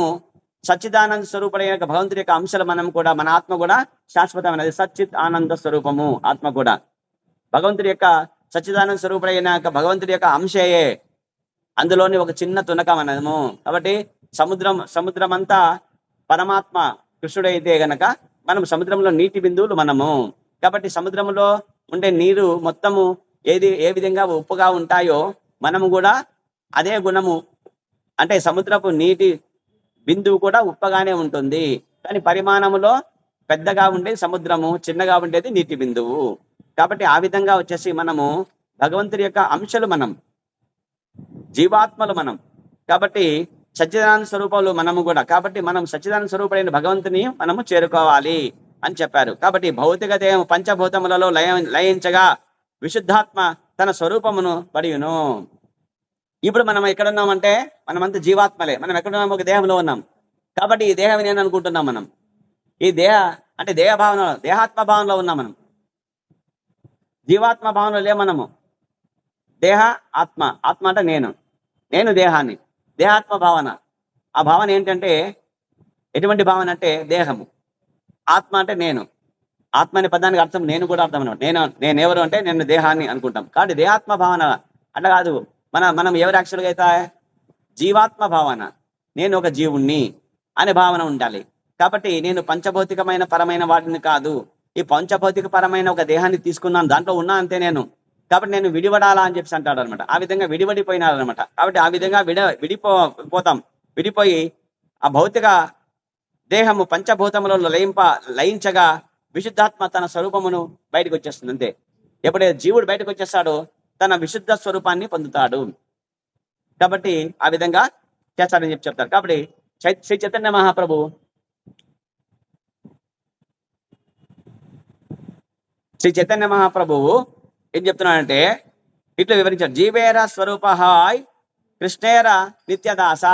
సచ్చిదానంద స్వరూపుడైన భగవంతుడి యొక్క అంశాలు మనం కూడా, మన ఆత్మ కూడా శాశ్వతమైనది. సచ్చిత్ ఆనంద స్వరూపము ఆత్మ కూడా. భగవంతుడి యొక్క సచ్చిదానంద స్వరూపుడైన భగవంతుడి యొక్క అంశయే, అందులోని ఒక చిన్న తునక మనము. కాబట్టి సముద్రం అంతా పరమాత్మ కృష్ణుడైతే గనక మనం సముద్రంలో నీటి బిందువులు మనము. కాబట్టి సముద్రంలో ఉండే నీరు మొత్తము ఏ విధంగా ఉప్పుగా ఉంటాయో మనము కూడా అదే గుణము, అంటే సముద్రపు నీటి బిందువు కూడా ఉప్పగానే ఉంటుంది. కానీ పరిమాణములో పెద్దగా ఉండేది సముద్రము, చిన్నగా ఉండేది నీటి బిందువు. కాబట్టి ఆ విధంగా వచ్చేసి మనము భగవంతుడి యొక్క అంశలు, మనం జీవాత్మలు మనం. కాబట్టి సచ్చిదానంద స్వరూపాలు మనము కూడా. కాబట్టి మనం సచ్చిదానంద స్వరూపుడైన భగవంతుని మనము చేరుకోవాలి అని చెప్పారు. కాబట్టి భౌతిక దేహం పంచభూతములలో లయించగా విశుద్ధాత్మ తన స్వరూపమును పడియును. ఇప్పుడు మనం ఎక్కడున్నామంటే మనమంతా జీవాత్మలే. మనం ఎక్కడున్నాం? ఒక దేహంలో ఉన్నాం. కాబట్టి ఈ దేహం నేను అనుకుంటున్నాం మనం. ఈ దేహ అంటే దేహ భావన, దేహాత్మ భావనలో ఉన్నాం మనం. జీవాత్మ భావనలో లే మనము. దేహ ఆత్మ, ఆత్మ అంటే నేను దేహాన్ని, దేహాత్మ భావన. ఆ భావన ఏంటంటే ఎటువంటి భావన అంటే దేహము, ఆత్మ అంటే నేను. ఆత్మ అనే పదానికి అర్థం నేను కూడా అర్థం అనమాట. నేనెవరు అంటే నేను దేహాన్ని అనుకుంటాం. కాబట్టి దేహాత్మ భావన అట్లా కాదు. మనం ఎవరు యాక్చువల్గా అయితే జీవాత్మ భావన, నేను ఒక జీవుణ్ణి అనే భావన ఉండాలి. కాబట్టి నేను పంచభౌతికమైన పరమైన వాటిని కాదు, ఈ పంచభౌతిక పరమైన ఒక దేహాన్ని తీసుకున్నాను, దాంట్లో ఉన్నా అంతే నేను. కాబట్టి నేను విడిపడాలా అని చెప్పి అంటాడు అనమాట. ఆ విధంగా విడిపడిపోయినారనమాట. కాబట్టి ఆ విధంగా విడిపోతాం. విడిపోయి ఆ భౌతిక దేహము పంచభూతములలో లయించగా విశుద్ధాత్మ తన స్వరూపమును బయటకు వచ్చేస్తుంది అంతే. ఎప్పుడైతే జీవుడు బయటకు వచ్చేస్తాడో తన విశుద్ధ స్వరూపాన్ని పొందుతాడు. కాబట్టి ఆ విధంగా చేస్తాడని చెప్పి చెప్తారు. కాబట్టి శ్రీ చైతన్య మహాప్రభు ఏం చెప్తున్నాడంటే ఇట్లా వివరించాడు. జీవేర స్వరూప హాయ్ కృష్ణేర నిత్యదాస.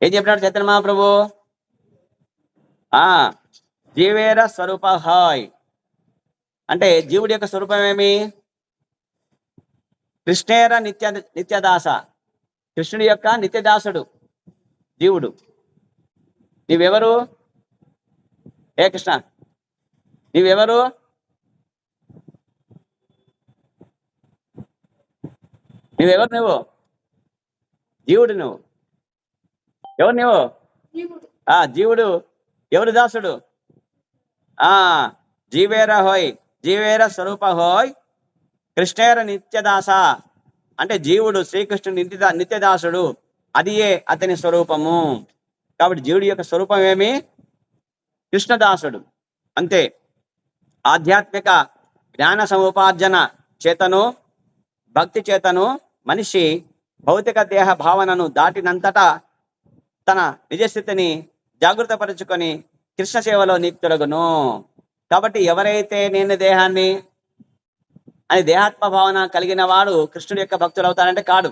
ఏం చెప్పినాడు చైతన్య మహాప్రభు? జీవేర స్వరూప హాయ్ అంటే జీవుడి యొక్క స్వరూపం ఏమి? కృష్ణేర నిత్యదాస, కృష్ణుడి యొక్క నిత్యదాసుడు జీవుడు. నీవెవరు? ఏ కృష్ణ, నీవెవరు? నువ్వు జీవుడు. నువ్వు ఎవరు? నువ్వు జీవుడు. ఎవరు దాసుడు? జీవేర హోయ్, జీవేర స్వరూప హోయ్ కృష్ణేర నిత్యదాస అంటే జీవుడు శ్రీకృష్ణుడు నిత్యదాసుడు, అదియే అతని స్వరూపము. కాబట్టి జీవుడి యొక్క స్వరూపం ఏమి? కృష్ణదాసుడు అంతే. ఆధ్యాత్మిక జ్ఞాన సముపార్జన చేతను, భక్తి చేతను మనిషి భౌతిక దేహ భావనను దాటినంతటా తన నిజస్థితిని జాగృతపరుచుకొని కృష్ణ సేవలో నిత్యులగును. కాబట్టి ఎవరైతే నేను దేహాన్ని అని దేహాత్మ భావన కలిగిన వాడు కృష్ణుడి యొక్క భక్తులు అవుతాడంటే కాడు.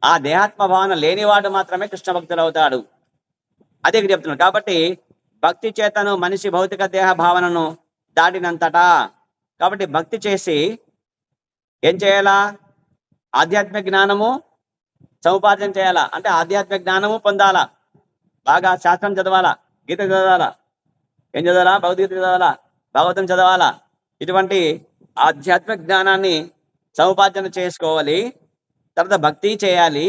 ఆ దేహాత్మ భావన లేనివాడు మాత్రమే కృష్ణ భక్తులు అవుతాడు. అదే చెప్తున్నాడు. కాబట్టి భక్తి చేతను మనిషి భౌతిక దేహ భావనను దాటినంతటా, కాబట్టి భక్తి చేసి ఏం చేయాలా? ఆధ్యాత్మిక జ్ఞానము సముపార్జన చేయాలా. అంటే ఆధ్యాత్మిక జ్ఞానము పొందాలా, బాగా శాస్త్రం చదవాలా, గీత చదవాలా, ఏం చదవాలా? భగవద్గీత చదవాలా, భాగవతం చదవాలా. ఇటువంటి ఆధ్యాత్మిక జ్ఞానాన్ని సముపార్జన చేసుకోవాలి. తర్వాత భక్తి చేయాలి.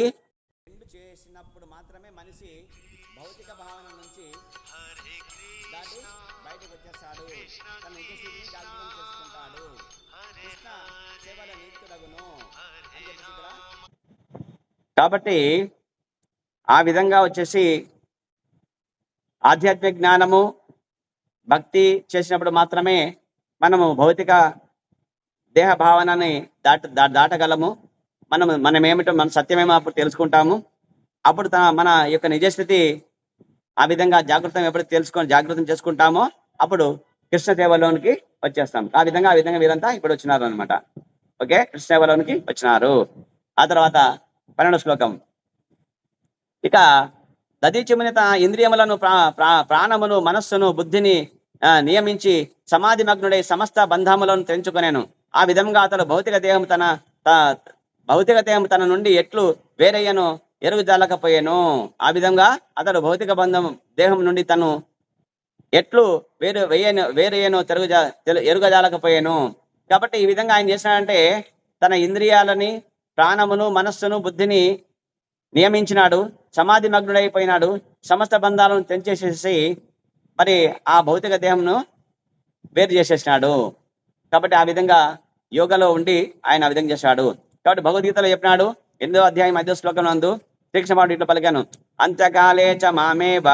రెండు చేసినప్పుడు మాత్రమే మనిషి భౌతిక భావన నుంచి దాటి బయటకు వచ్చేస్తాడు, తన నిజస్థితిని జాగృతం చేసుకుంటాడు, కృష్ణ సేవల నిత్యుడగును అని చెప్పేసి ఇక్కడ. కాబట్టి ఆ విధంగా వచ్చేసి ఆధ్యాత్మిక జ్ఞానము భక్తి చేసినప్పుడు మాత్రమే మనము భౌతిక దేహ భావనని దాటగలము. మనం ఏమిటో, మన సత్యమేమో అప్పుడు తెలుసుకుంటాము. అప్పుడు మన యొక్క నిజస్థితి ఆ విధంగా జాగృతం చేసుకుంటామో అప్పుడు కృష్ణ సేవలోనికి వచ్చేస్తాం. ఆ విధంగా వీరంతా ఇప్పుడు వచ్చినారు అనమాట. ఓకే, కృష్ణ సేవలోనికి వచ్చినారు. ఆ తర్వాత 12వ శ్లోకం. ఇక దదీచిముని తన ఇంద్రియములను ప్రాణమును మనస్సును బుద్ధిని నియమించి సమాధి మగ్నుడై సమస్త బంధములను తెంచుకొనేను. ఆ విధంగా అతడు భౌతిక దేహం తన నుండి ఎట్లు వేరయ్యను ఎరుగుదలకపోయాను. ఆ విధంగా అతడు భౌతిక దేహం నుండి తను ఎట్లు వేరేయను ఎరుగజాలకపోయాను. కాబట్టి ఈ విధంగా ఆయన చేసినాడంటే తన ఇంద్రియాలని, ప్రాణమును, మనస్సును, బుద్ధిని నియమించినాడు. సమాధి మగ్నుడైపోయినాడు. సమస్త బంధాలను తెంచేసేసి మరి ఆ భౌతిక దేహంను వేరు చేసేసినాడు. కాబట్టి ఆ విధంగా యోగలో ఉండి ఆయన ఆ విధంగా చేశాడు. కాబట్టి భగవద్గీతలో చెప్పినాడు 8వ అధ్యాయం 5వ శ్లోకం నందు శ్రీకృష్ణుడు ఇట్లా పలికాను, అంత్యకాలే చ మామేవ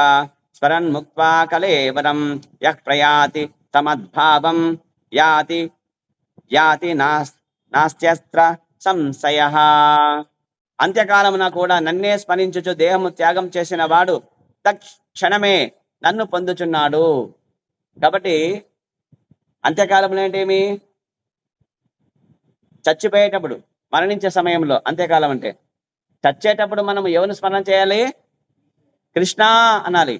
స్మరన్ ముక్త్వా కలేవరం యః ప్రయాతి సమద్భావం యాతి యాతి నాస్త్యస్త్ర సంశయః. అంత్యకాలమున కూడా నన్నే స్మరించుచు దేహము త్యాగం చేసిన వాడు తక్షణమే నన్ను పొందుచున్నాడు. కాబట్టి అంత్యకాలంలో ఏంటేమి? చచ్చిపోయేటప్పుడు, మరణించే సమయంలో అంత్యకాలం అంటే. చచ్చేటప్పుడు మనం ఎవరిని స్మరణ చేయాలి? కృష్ణ అనాలి.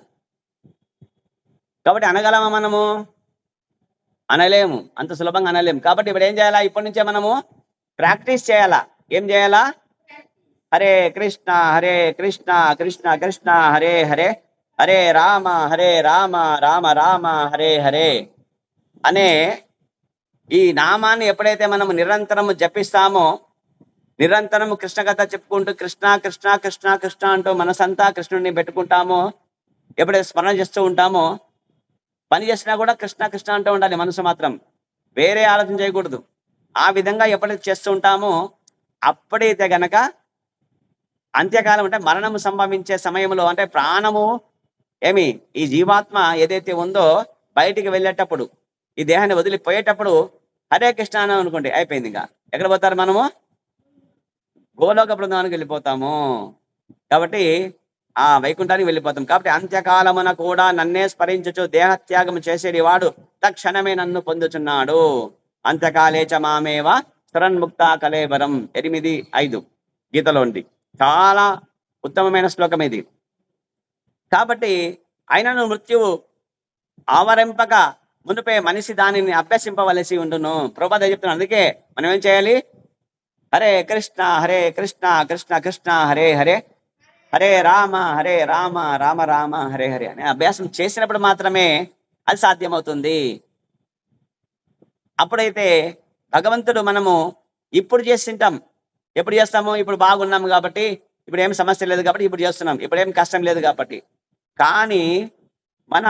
కాబట్టి అనగలమా మనము? అనలేము, అంత సులభంగా అనలేము. కాబట్టి ఇప్పుడు ఏం చేయాలా? ఇప్పటి నుంచే మనము ప్రాక్టీస్ చేయాలా. ఏం చేయాలా? హరే కృష్ణ హరే కృష్ణ కృష్ణ కృష్ణ హరే హరే, హరే రామ రామ రామ హరే హరే అనే ఈ నామాన్ని ఎప్పుడైతే మనము నిరంతరము జపిస్తామో, నిరంతరము కృష్ణ కథ చెప్పుకుంటూ కృష్ణ కృష్ణ కృష్ణ కృష్ణ అంటూ మనసంతా కృష్ణుడిని పెట్టుకుంటామో, ఎప్పుడైతే స్మరణ చేస్తూ ఉంటామో, పని చేసినా కూడా కృష్ణ కృష్ణ అంటూ ఉండాలి. మనసు మాత్రం వేరే ఆలోచన చేయకూడదు. ఆ విధంగా ఎప్పుడైతే చేస్తూ ఉంటామో అప్పుడైతే గనక అంత్యకాలం అంటే మరణము సంభవించే సమయంలో, అంటే ప్రాణము ఈ జీవాత్మ ఏదైతే ఉందో బయటికి వెళ్ళేటప్పుడు, ఈ దేహాన్ని వదిలిపోయేటప్పుడు హరే కృష్ణ అని అనుకోండి, అయిపోయింది. ఇంకా ఎక్కడ పోతారు? మనము గోలోక బృందానికి వెళ్ళిపోతాము. కాబట్టి ఆ వైకుంఠానికి వెళ్ళిపోతాం. కాబట్టి అంత్యకాలమున కూడా నన్నే స్మరించుచు దేహత్యాగం చేసేది వాడు తక్షణమే నన్ను పొందుచున్నాడు. అంత్యకాలే చ మామేవ స్మరన్ముక్త కలేవరం 8:5 గీతలో ఉంది. చాలా ఉత్తమమైన శ్లోకం ఇది. కాబట్టి ఆయనను మృత్యువు ఆవరింపక మునిపే మనిషి దానిని అభ్యసింపవలసి ఉండును. ప్రభుపాద చెప్తున్నాను. అందుకే మనం ఏం చేయాలి? హరే కృష్ణ కృష్ణ కృష్ణ హరే హరే, హరే రామ రామ రామ హరే హరే అనే అభ్యాసం చేసినప్పుడు మాత్రమే అది సాధ్యమవుతుంది. అప్పుడైతే భగవంతుడు మనము ఇప్పుడు చేస్తుంటాం. ఎప్పుడు చేస్తాము? ఇప్పుడు బాగున్నాము కాబట్టి, ఇప్పుడు ఏం సమస్య లేదు కాబట్టి ఇప్పుడు చేస్తున్నాం, ఇప్పుడు ఏం కష్టం లేదు కాబట్టి. కానీ మన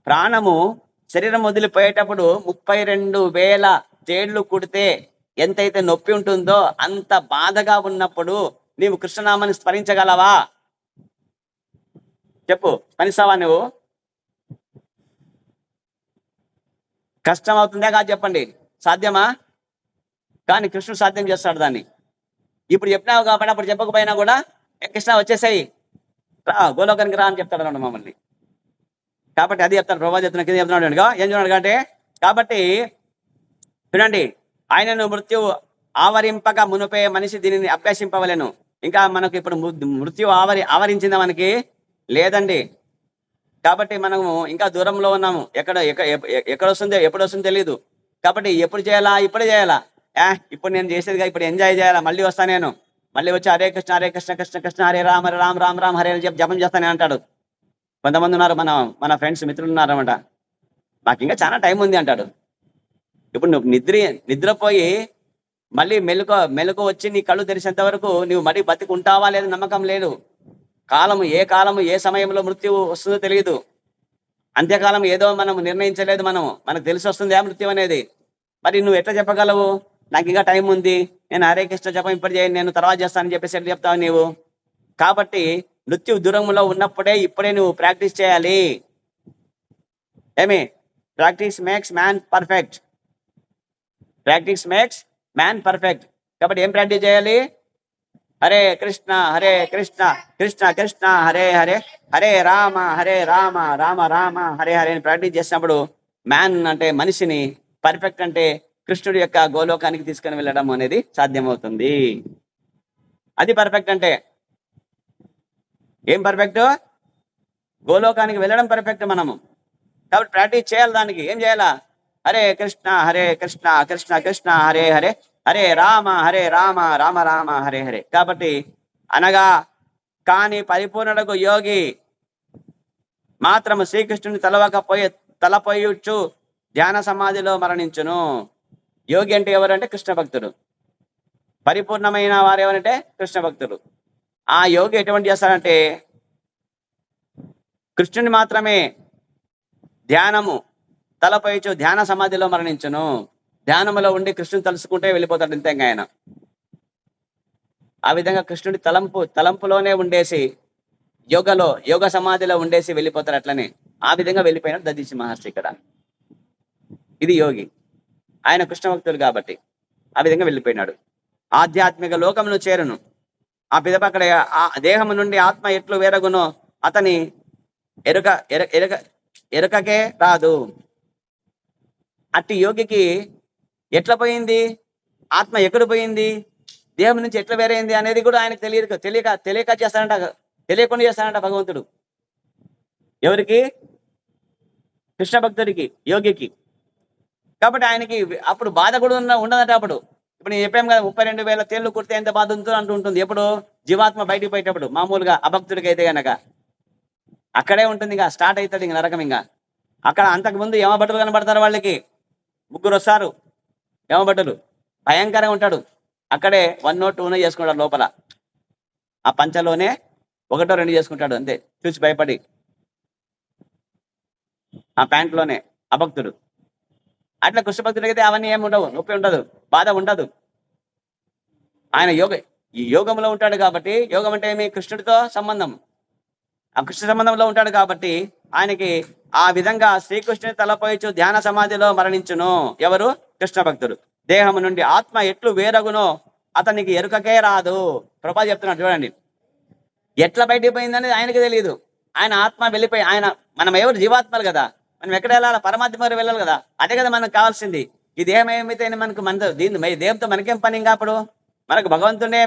ప్రాణము శరీరం వదిలిపోయేటప్పుడు 32,000 తేళ్లు కుడితే ఎంతైతే నొప్పి ఉంటుందో అంత బాధగా ఉన్నప్పుడు నీవు కృష్ణనామాన్ని స్మరించగలవా? చెప్పు, స్మరిస్తావా నువ్వు? కష్టం అవుతుందా కాదు చెప్పండి. సాధ్యమా? కానీ కృష్ణుడు సాధ్యం చేస్తాడు దాన్ని. ఇప్పుడు చెప్పినావు కాబట్టి అప్పుడు చెప్పకపోయినా కూడా కృష్ణ వచ్చేసాయి రా గోలోకానికి రా అని చెప్తాడు అన్నాడు మమ్మల్ని. కాబట్టి అది చెప్తాను. ప్రభావ చెప్తున్నా కింద చెప్తున్నాడు. ఏం చూడాడు అంటే, కాబట్టి చూడండి, ఆయనను మృత్యువు ఆవరింపక మునుపే మనిషి దీనిని అభ్యసింపవలెను. ఇంకా మనకు ఇప్పుడు మృత్యు ఆవరించిందా? మనకి లేదండి. కాబట్టి మనము ఇంకా దూరంలో ఉన్నాము. ఎక్కడ వస్తుందో ఎప్పుడు వస్తుందో తెలియదు. కాబట్టి ఎప్పుడు చేయాలా? ఇప్పుడే చేయాలా? ఇప్పుడు నేను చేసేదిగా, ఇప్పుడు ఎంజాయ్ చేయాలా? మళ్ళీ వస్తా, నేను మళ్ళీ వచ్చి హరే కృష్ణ కృష్ణ కృష్ణ హరే రామ రామ రామ హరే అని చెప్పి జపం చేస్తానే అంటాడు. కొంతమంది ఉన్నారు, మన ఫ్రెండ్స్, మిత్రులు ఉన్నారన్నమాట. నాకు ఇంకా చాలా టైం ఉంది అంటాడు. ఇప్పుడు నువ్వు నిద్రపోయి మళ్ళీ మెలకు వచ్చి నీ కళ్ళు తెరిచేంత వరకు నువ్వు మళ్ళీ బతికుంటావా లేదు నమ్మకం లేదు. కాలము ఏ సమయంలో మృత్యువు వస్తుందో తెలియదు. అంత్యకాలం ఏదో మనం నిర్ణయించలేదు. మనకు తెలిసి వస్తుంది ఆ మృత్యు అనేది. మరి నువ్వు ఎట్లా చెప్పగలవు? నాకు ఇంకా టైం ఉంది, నేను హరే కృష్ణ జపం ఇప్పుడు చేయను, నేను తర్వాత చేస్తానని చెప్పేసి ఎట్లా చెప్తావు నీవు? కాబట్టి మృత్యు దూరంలో ఉన్నప్పుడే ఇప్పుడే నువ్వు ప్రాక్టీస్ చేయాలి. Practice makes man perfect. Practice makes man perfect. కాబట్టి ఏం ప్రాక్టీస్ చేయాలి? హరే కృష్ణ కృష్ణ కృష్ణ హరే హరే, హరే రామ రామ రామ హరే హరే అని ప్రాక్టీస్ చేసినప్పుడు మ్యాన్ అంటే మనిషిని, పర్ఫెక్ట్ అంటే కృష్ణుడి యొక్క గోలోకానికి తీసుకొని వెళ్ళడం అనేది సాధ్యమవుతుంది. అది పర్ఫెక్ట్ అంటే. ఏం పర్ఫెక్ట్? గోలోకానికి వెళ్ళడం పర్ఫెక్ట్ మనము. కాబట్టి ప్రాక్టీస్ చేయాలి. దానికి ఏం చేయాలా? హరే కృష్ణ కృష్ణ కృష్ణ హరే హరే, హరే రామ రామ రామ హరే హరే. కాబట్టి అనగా కానీ పరిపూర్ణులకు యోగి మాత్రము శ్రీకృష్ణుని తలవకపోయే తలపోయుచు ధ్యాన సమాధిలో మరణించును. యోగి అంటే ఎవరంటే కృష్ణ భక్తుడు. పరిపూర్ణమైన వారు ఎవరంటే కృష్ణ భక్తులు. ఆ యోగి ఎటువంటి చేస్తారంటే కృష్ణుని మాత్రమే ధ్యానము తలపోయుచు ధ్యాన సమాధిలో మరణించును. ధ్యానములో ఉండి కృష్ణుని తలుసుకుంటే వెళ్ళిపోతాడు ఇంతగా ఆయన. ఆ విధంగా కృష్ణుడి తలంపులోనే ఉండేసి యోగ సమాధిలో ఉండేసి వెళ్ళిపోతారు. అట్లనే ఆ విధంగా వెళ్ళిపోయినాడు దధీచి మహర్షి. ఇక్కడ ఇది యోగి, ఆయన కృష్ణ భక్తుడు కాబట్టి ఆ విధంగా వెళ్ళిపోయినాడు. ఆధ్యాత్మిక లోకమును చేరును. ఆ పిదప అక్కడ ఆ దేహము నుండి ఆత్మ ఎట్లు వేరగునో అతని ఎరుకకే రాదు. అట్టి యోగికి ఎట్లా పోయింది, ఆత్మ ఎక్కడ పోయింది, దేహం నుంచి ఎట్లా వేరైంది అనేది కూడా ఆయనకు తెలియక చేస్తాడంట, తెలియకుండా చేస్తాడంట భగవంతుడు. ఎవరికి? కృష్ణ భక్తుడికి, యోగికి. కాబట్టి ఆయనకి అప్పుడు బాధ కూడా ఉండదట. అప్పుడు ఇప్పుడు నేను చెప్పాము కదా, 32,000 తేళ్లు కుడితే ఎంత బాధ అంటూ ఉంటుంది. ఎప్పుడు? జీవాత్మ బయటికి పోయేటప్పుడు. మామూలుగా అభక్తుడికి అయితే గనక అక్కడే ఉంటుంది, ఇంకా స్టార్ట్ అవుతుంది ఇంకా నరకం. ఇంకా అక్కడ అంతకుముందు యమభటులు కనబడతారు. వాళ్ళకి 3 వస్తారు యమభటులు. భయంకరంగా ఉంటాడు. అక్కడే 1 or 2 చేసుకుంటాడు లోపల. ఆ పంచలోనే 1 or 2 చేసుకుంటాడు అంతే, చూసి భయపడి. ఆ ప్యాంట్లోనే అభక్తుడు. అట్లా కృష్ణ భక్తుడికి అయితే అవన్నీ ఏమి ఉండవు, నొప్పి ఉండదు, బాధ ఉండదు. ఆయన ఈ యోగంలో ఉంటాడు కాబట్టి, యోగం అంటే ఏమి? కృష్ణుడితో సంబంధం. ఆ కృష్ణ సంబంధంలో ఉంటాడు కాబట్టి ఆయనకి ఆ విధంగా శ్రీకృష్ణుని తలపోయిచు ధ్యాన సమాధిలో మరణించును. ఎవరు? కృష్ణ భక్తుడు. దేహము నుండి ఆత్మ ఎట్లు వేరగునో అతనికి ఎరుకకే రాదు. ప్రభా చెప్తున్నాడు చూడండి, ఎట్లా బయటికి పోయిందనేది ఆయనకి తెలియదు. ఆయన ఆత్మ వెళ్ళిపోయి, మనం ఎవరు? జీవాత్మలు కదా, మనం ఎక్కడ వెళ్ళాలి? పరమాత్మ వెళ్ళాలి కదా. అదే కదా మనకు కావాల్సింది. ఈ దేహం ఏమైతే దీని దేహంతో మనకేం పని? ఇంకా అప్పుడు మనకు భగవంతుడే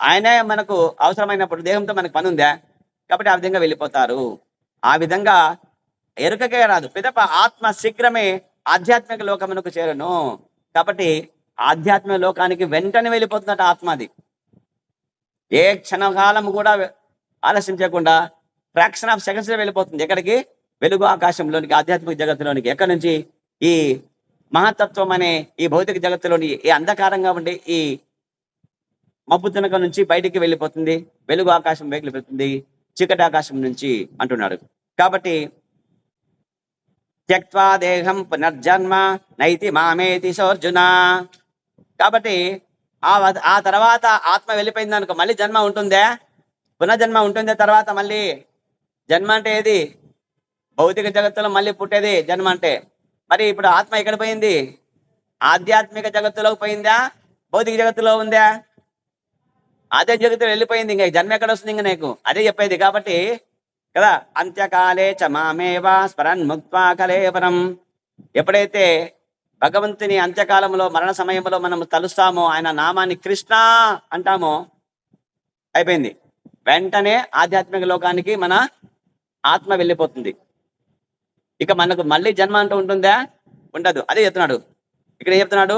ఆయనే మనకు అవసరమైనప్పుడు దేహంతో మనకు పని ఉందా? కాబట్టి ఆ విధంగా వెళ్ళిపోతారు. ఆ విధంగా ఎరుకకే రాదు. పిదప ఆత్మ శీఘ్రమే ఆధ్యాత్మిక లోకమునకు చేరును. కాబట్టి ఆధ్యాత్మిక లోకానికి వెంటనే వెళ్ళిపోతున్నట్టు ఆత్మ. అది ఏ క్షణకాలం కూడా ఆలస్యించకుండా ఫ్రాక్షన్ ఆఫ్ సెకండ్స్ వెళ్ళిపోతుంది. ఎక్కడికి? వెలుగు ఆకాశంలోనికి, ఆధ్యాత్మిక జగత్తులోనికి. ఎక్కడి నుంచి? ఈ మహతత్వం అనే ఈ భౌతిక జగత్తులోని ఈ అంధకారంగా ఉండే ఈ మబ్బు తునక నుంచి బయటికి వెళ్ళిపోతుంది, వెలుగు ఆకాశం వెళ్ళిపోతుంది, చీకటి ఆకాశం నుంచి అంటున్నాడు. కాబట్టి త్యక్త్వా దేహం పునర్జన్మ నైతి మామేతి సోర్జున. కాబట్టి ఆ తర్వాత ఆత్మ వెళ్ళిపోయింది అనుకో, మళ్ళీ జన్మ ఉంటుందే? పునర్జన్మ ఉంటుందే. తర్వాత మళ్ళీ జన్మ అంటే ఏది? భౌతిక జగత్తులో మళ్ళీ పుట్టేది జన్మ అంటే. మరి ఇప్పుడు ఆత్మ ఎక్కడ పోయింది? ఆధ్యాత్మిక జగత్తులోకి పోయిందా? భౌతిక జగత్తులో ఉందా? అదే జగత్తులో వెళ్ళిపోయింది. ఇంకా జన్మ ఎక్కడ వస్తుంది? ఇంకా నీకు అదే చెప్పేది. కాబట్టి కదా, అంత్యకాలే చ మామేవా స్మరన్ ముక్త్వా కలేవరం. ఎప్పుడైతే భగవంతుని అంత్యకాలంలో మరణ సమయంలో మనం తలుస్తామో, ఆయన నామాన్ని కృష్ణ అంటామో, అయిపోయింది. వెంటనే ఆధ్యాత్మిక లోకానికి మన ఆత్మ వెళ్ళిపోతుంది. ఇక మనకు మళ్ళీ జన్మ అంటూ ఉంటుందా? ఉండదు. అదే చెప్తున్నాడు ఇక్కడ. చెప్తున్నాడు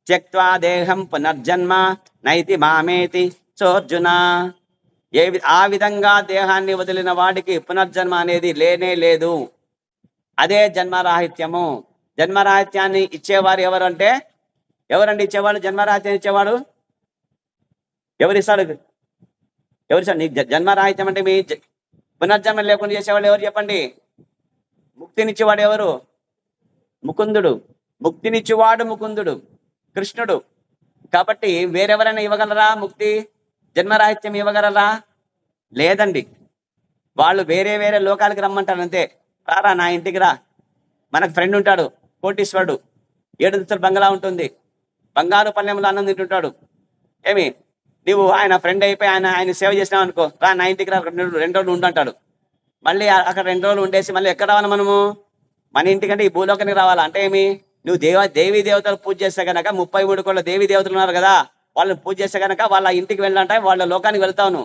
త్యక్త్వా దేహం పునర్జన్మ నైతి మామేతి సోర్జున. ఆ విధంగా దేహాన్ని వదిలిన వాడికి పునర్జన్మ అనేది లేనే లేదు. అదే జన్మరాహిత్యము. జన్మరాహిత్యాన్ని ఇచ్చేవారు ఎవరు అంటే, ఎవరండి ఇచ్చేవాడు? జన్మరాహిత్యాన్ని ఇచ్చేవాడు ఎవరిస్తాడు? ఎవరిస్తాడు? నీకు జన్మరాహిత్యం అంటే మీ పునర్జన్మ లేకుండా చేసేవాడు ఎవరు చెప్పండి? ముక్తినిచ్చేవాడు ఎవరు? ముకుందుడు. ముక్తినిచ్చేవాడు ముకుందుడు, కృష్ణుడు. కాబట్టి వేరెవరైనా ఇవ్వగలరా ముక్తి, జన్మరాహిత్యం ఇవ్వగలరా? లేదండి. వాళ్ళు వేరే వేరే లోకాలకి రమ్మంటారు అంతే. రారా నా ఇంటికి రా. మనకు ఫ్రెండ్ ఉంటాడు, కోటీశ్వరుడు, 7 అంతస్తుల బంగళా ఉంటుంది, బంగారు పల్లెంలో అన్నం తింటుంటాడు. ఏమి నువ్వు ఆయన ఫ్రెండ్ అయిపోయి ఆయన సేవ చేసినావు అనుకో, రా నా ఇంటికి రా, 2 రోజులు ఉండంటాడు. మళ్ళీ అక్కడ 2 రోజులు ఉండేసి మళ్ళీ ఎక్కడ రావాలి మనము? మన ఇంటికంటే ఈ భూలోకానికి రావాలా? అంటే ఏమి? నువ్వు దేవీ దేవతలు పూజ చేస్తే కనుక 33 కోట్ల దేవీ దేవతలు ఉన్నారు కదా, వాళ్ళని పూజ చేస్తే కనుక వాళ్ళ ఇంటికి వెళ్ళాలంటే వాళ్ళ లోకానికి వెళ్తావు.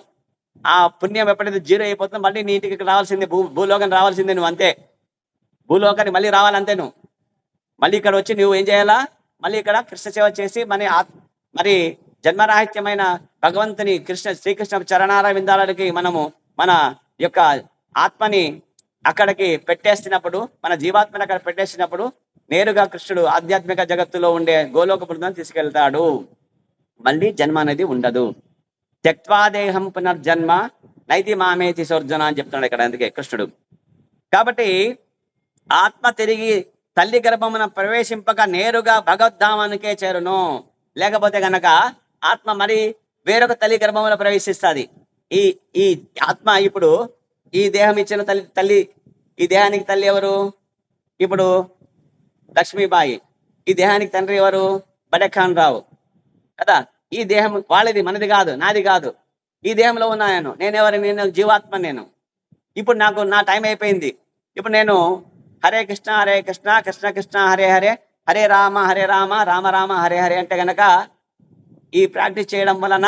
ఆ పుణ్యం ఎప్పుడైతే 0 అయిపోతుందో మళ్ళీ నీ ఇంటికి రావాల్సిందే, భూలోకానికి రావాల్సిందే నువ్వు. అంతే, భూలోకానికి మళ్ళీ రావాలంతే నువ్వు. మళ్ళీ ఇక్కడ వచ్చి నువ్వు ఏం చేయాలా? మళ్ళీ ఇక్కడ కృష్ణ సేవ చేసి మరి జన్మరాహిత్యమైన భగవంతుని శ్రీకృష్ణ చరణార విందాలకి మనము మన యొక్క ఆత్మని అక్కడికి పెట్టేసినప్పుడు, మన జీవాత్మని అక్కడ పెట్టేసినప్పుడు నేరుగా కృష్ణుడు ఆధ్యాత్మిక జగత్తులో ఉండే గోలోక బృందం తీసుకెళ్తాడు. మళ్ళీ జన్మ అనేది ఉండదు. త్యక్వాదేహం పునర్జన్మ నైతి మామేతి సోర్జన అని చెప్తున్నాడు ఇక్కడ, అందుకే కృష్ణుడు. కాబట్టి ఆత్మ తిరిగి తల్లి గర్భమున ప్రవేశింపక నేరుగా భగవద్ధామానికే చేరును. లేకపోతే గనక ఆత్మ మరి వేరొక తల్లి గర్భములో ప్రవేశిస్తుంది. ఈ ఈ ఆత్మ ఇప్పుడు ఈ దేహం ఇచ్చిన తల్లి ఈ దేహానికి తల్లి ఎవరు? ఇప్పుడు లక్ష్మీబాయి. ఈ దేహానికి తండ్రి ఎవరు? బడెఖాన్ రావు కదా. ఈ దేహం వాళ్ళది, మనది కాదు, నాది కాదు. ఈ దేహంలో ఉన్నాను నేనెవరు? నేను జీవాత్మ. నేను ఇప్పుడు నాకు నా టైం అయిపోయింది. ఇప్పుడు నేను హరే కృష్ణ హరే కృష్ణ కృష్ణ కృష్ణ హరే హరే, హరే రామ రామ రామ హరే హరే అంటే గనక ఈ ప్రాక్టీస్ చేయడం వలన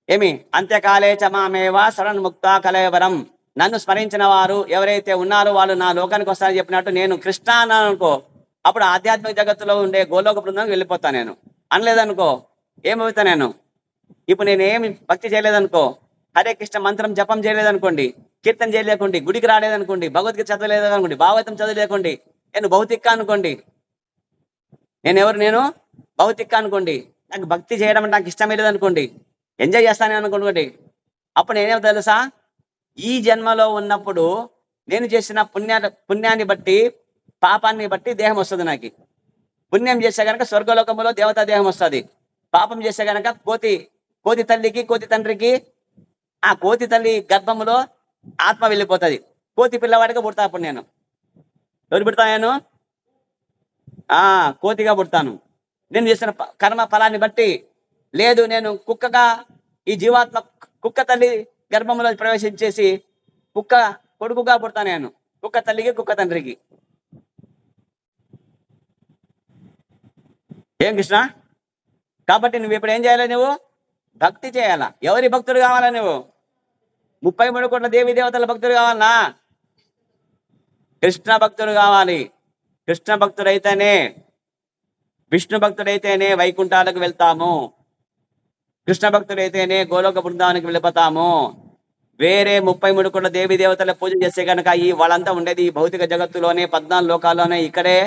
ఏమి అంత్యకాలే చమామేవా శరణ్ముక్త కలయవరం, నన్ను స్మరించిన వారు ఎవరైతే ఉన్నారో వాళ్ళు నా లోకానికి వస్తారని చెప్పినట్టు నేను కృష్ణ అన్నాను అనుకో, అప్పుడు ఆధ్యాత్మిక జగత్తులో ఉండే గోలోక బృందానికి వెళ్ళిపోతా. నేను అనలేదనుకో ఏమవుతా? నేను ఇప్పుడు నేను ఏమి భక్తి చేయలేదనుకో, హరే కృష్ణ మంత్రం జపం చేయలేదనుకోండి, కీర్తన చేయలేకుండి, గుడికి రాలేదనుకోండి, భగవద్గీత చదవలేదనుకోండి, భాగవతం చదవలేకుండి, నేను భౌతిక అనుకోండి, నేను భౌతిక అనుకోండి, నాకు భక్తి చేయడం అంటే నాకు ఇష్టం లేదనుకోండి, ఎంజాయ్ చేస్తాను అనుకోండి, అప్పుడు నేనేమో తెలుసా, ఈ జన్మలో ఉన్నప్పుడు నేను చేసిన పుణ్యాన్ని బట్టి పాపాన్ని బట్టి దేహం వస్తుంది. నాకు పుణ్యం చేస్తే గనక స్వర్గలోకంలో దేవతా దేహం వస్తుంది. పాపం చేస్తే గనక కోతి తల్లికి కోతి తండ్రికి ఆ కోతి తల్లి గర్భములో ఆత్మ వెళ్ళిపోతుంది. కోతి పిల్లవాడిగా పుడతా. అప్పుడు నేను ఎవరు పుడతా? నేను కోతిగా పుడతాను. నేను చేసిన కర్మ ఫలాన్ని బట్టి. లేదు, నేను కుక్కగా ఈ జీవాత్మ కుక్క తల్లి గర్భంలో ప్రవేశించేసి కుక్క కొడుకుగా పుడతాను. నేను కుక్క తల్లికి కుక్క తండ్రికి. ఏం కృష్ణ? కాబట్టి నువ్వు ఇప్పుడు ఏం చేయాలి? నువ్వు భక్తి చేయాలా. ఎవరి భక్తుడు కావాలా? నువ్వు 33 కోట్ల దేవీ దేవతల భక్తుడు కావాలనా? కృష్ణ భక్తుడు కావాలి. కృష్ణ భక్తుడైతేనే, విష్ణు భక్తుడైతేనే వైకుంఠాలకు వెళ్తాము. కృష్ణ భక్తుడైతేనే గోలోక బృందానికి వెళ్ళిపోతాము. వేరే 33 కోట్ల దేవీ దేవతల పూజ చేస్తే కనుక వాళ్ళంతా ఉండేది ఈ భౌతిక జగత్తులోనే, 14 లోకాల్లోనే. ఇక్కడే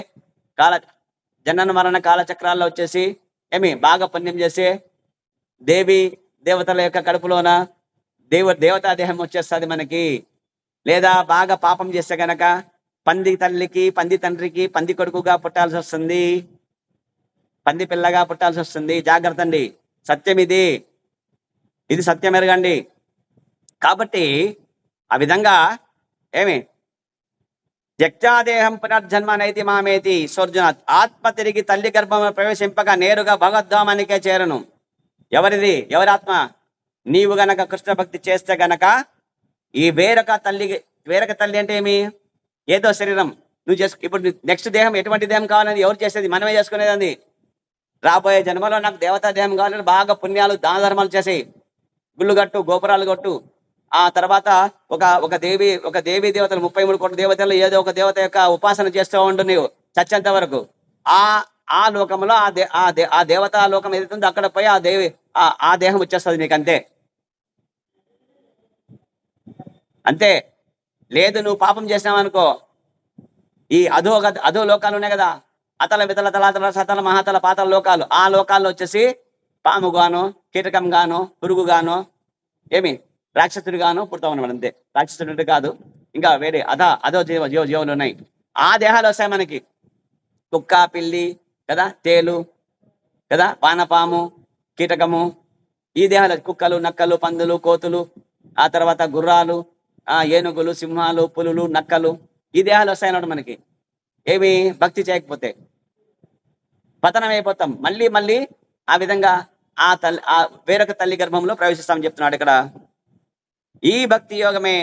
జనన మరణ కాలచక్రాల్లో వచ్చేసి బాగా పుణ్యం చేసి దేవి దేవతల యొక్క కడుపులోన దేవతా దేహం వచ్చేస్తుంది మనకి. లేదా బాగా పాపం చేస్తే గనక పంది తల్లికి పంది తండ్రికి పంది కొడుకుగా పుట్టాల్సి వస్తుంది, పంది పిల్లగా పుట్టాల్సి వస్తుంది. జాగ్రత్త అండి, సత్యం ఇది సత్యం ఎరగండి. కాబట్టి ఆ విధంగా త్యక్త్యాదేహం పునర్జన్మ నైతి మామేతి సోర్జున, ఆత్మ తిరిగి తల్లి గర్భంలో ప్రవేశింపక నేరుగా భగవద్ధామానికే చేరును. ఎవరిది? ఎవరాత్మ? నీవు గనక కృష్ణ భక్తి చేస్తే గనక ఈ వేరొక తల్లి అంటే ఏమి? ఏదో శరీరం నువ్వు ఇప్పుడు నెక్స్ట్ దేహం ఎటువంటి దేహం కావాలని ఎవరు చేసేది? మనమే చేసుకునేది. రాబోయే జన్మలో నాకు దేవతా దేహం కావాలని బాగా పుణ్యాలు దాన ధర్మాలు చేసి గుళ్ళు కట్టు, గోపురాలు కట్టు. ఆ తర్వాత ఒక దేవీ దేవతలు 33 కోట్ల దేవతలు ఏదో ఒక దేవత యొక్క ఉపాసన చేస్తూ ఉండు నీవు చచ్చేంత వరకు. ఆ లోకంలో ఆ దేవతా లోకం ఏదైతుందో అక్కడ పోయి ఆ దేహం వచ్చేస్తుంది నీకు. అంతే. లేదు, నువ్వు పాపం చేసినావు అనుకో, ఈ అధో లోకాలు ఉన్నాయి కదా, అతల వితల తలాతల సతల మహాతల పాతల లోకాలు, ఆ లోకాల్లో వచ్చేసి పాము గాను, కీటకం గాను, పురుగు గాను, రాక్షసుడు గాను పుడతాం అన్నమాట. అంతే. రాక్షసుడు కాదు, ఇంకా వేరే అదో జీవులు ఉన్నాయి. ఆ దేహాలు వస్తాయి మనకి. కుక్క, పిల్లి కదా, తేలు కదా, వానపాము, కీటకము, ఈ దేహాలు. కుక్కలు, నక్కలు, పందులు, కోతులు, ఆ తర్వాత గుర్రాలు, ఏనుగులు, సింహాలు, పులులు, నక్కలు, ఈ దేహాలు వస్తాయన్నమాట మనకి. భక్తి చేయకపోతే పతనం అయిపోతాం. మళ్ళీ ఆ విధంగా వేరొక తల్లి గర్భంలో ప్రవేశిస్తామని చెప్తున్నాడు ఇక్కడ. ఈ భక్తి యోగమే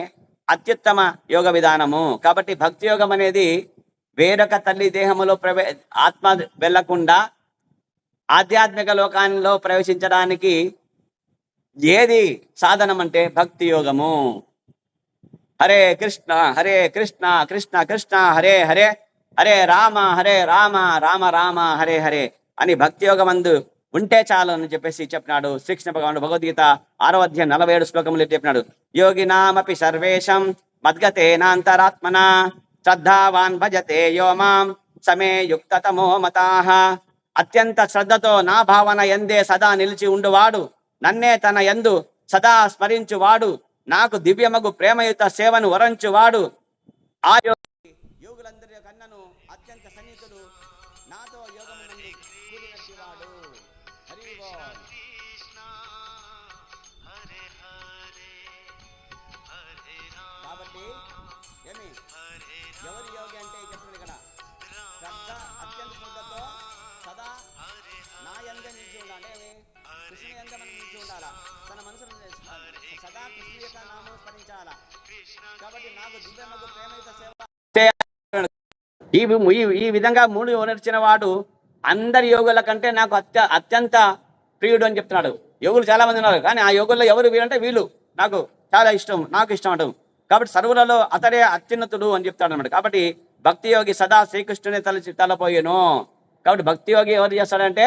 అత్యుత్తమ యోగ విధానము. కాబట్టి భక్తి యోగం అనేది వేరొక తల్లి దేహములో ఆత్మ వెళ్లకుండా ఆధ్యాత్మిక లోకాల్లో ప్రవేశించడానికి ఏది సాధనం అంటే భక్తి యోగము. హరే కృష్ణ కృష్ణ కృష్ణ హరే హరే, హరే రామ రామ రామ హరే హరే అని భక్తి యోగం అందు ఉంటే చాలు అని చెప్పేసి చెప్పినాడు శ్రీకృష్ణ భగవానుడు. భగవద్గీత 6వ అధ్యాయం 47 శ్లోకములు చెప్పినాడు. యోగినామపి సర్వేషాం మద్గతేనాంతరాత్మన శ్రద్ధావాన్ భజతే యో మాం సమే యుక్తతమో మతాః. అత్యంత శ్రద్ధతో నా భావన ఎందే సదా నిలిచి ఉండువాడు, నన్నే తన యందు సదా స్మరించువాడు, నాకు దివ్యమగు ప్రేమయుత సేవను వరంచువాడు, ఆ యోగులందరి కన్నను అత్యంత సన్నిహితుడు, నాతో యోగమునందు కూడినట్టివాడు. హరి బోల్. కాబట్టి ఏమి ఎవరు యోగి అంటే చెప్తుంది ఇక్కడ, శ్రద్ధ అత్యంత శ్రద్ధతో సదా నా యందే నిలిచి ఉండాలి. ఏమి కృష్ణుని యందే మనం నిలిచి ఉండాలా, తన మనసును సదా కృష్ణుని యొక్క నామం స్మరించాలా. కాబట్టి నాకు దివ్యమగు ప్రేమయుత సేవ ఈ విధంగా మూడు వివరించిన వాడు అందరి యోగుల కంటే నాకు అత్యంత ప్రియుడు అని చెప్తున్నాడు. యోగులు చాలా మంది ఉన్నారు, కానీ ఆ యోగుల్లో ఎవరు వీరంటే వీళ్ళు నాకు చాలా ఇష్టం, నాకు ఇష్టం అంటాం. కాబట్టి సర్వులలో అతడే అత్యున్నతుడు అని చెప్తాడు అనమాట. కాబట్టి భక్తి యోగి సదా శ్రీకృష్ణుని తలపోయేను. కాబట్టి భక్తి యోగి ఎవరు చేస్తాడంటే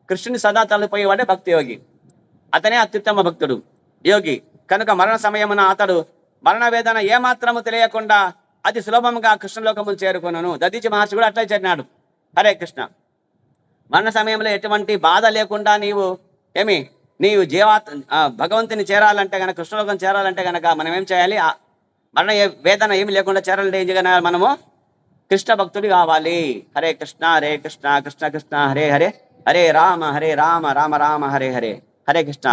కృష్ణుని సదా తలపోయేవాడే భక్తి యోగి, అతనే అత్యుత్తమ భక్తుడు యోగి. కనుక మరణ సమయమున అతడు మరణ వేదన ఏమాత్రము తెలియకుండా అతి సులభంగా కృష్ణలోకములు చేరుకున్నాను. దధీచి మహర్షి కూడా అట్లా చేరినాడు. హరే కృష్ణ. మరణ సమయంలో ఎటువంటి బాధ లేకుండా నీవు భగవంతుని చేరాలంటే కనుక, కృష్ణలోకం చేరాలంటే కనుక మనం ఏం చేయాలి? మరణ వేదన ఏమి లేకుండా చేరాలంటే ఏం చేయాలి? మనము కృష్ణ భక్తుడు కావాలి. హరే కృష్ణ హరే కృష్ణ కృష్ణ కృష్ణ హరే హరే, హరే రామ రామ రామ హరే హరే. హరే కృష్ణ.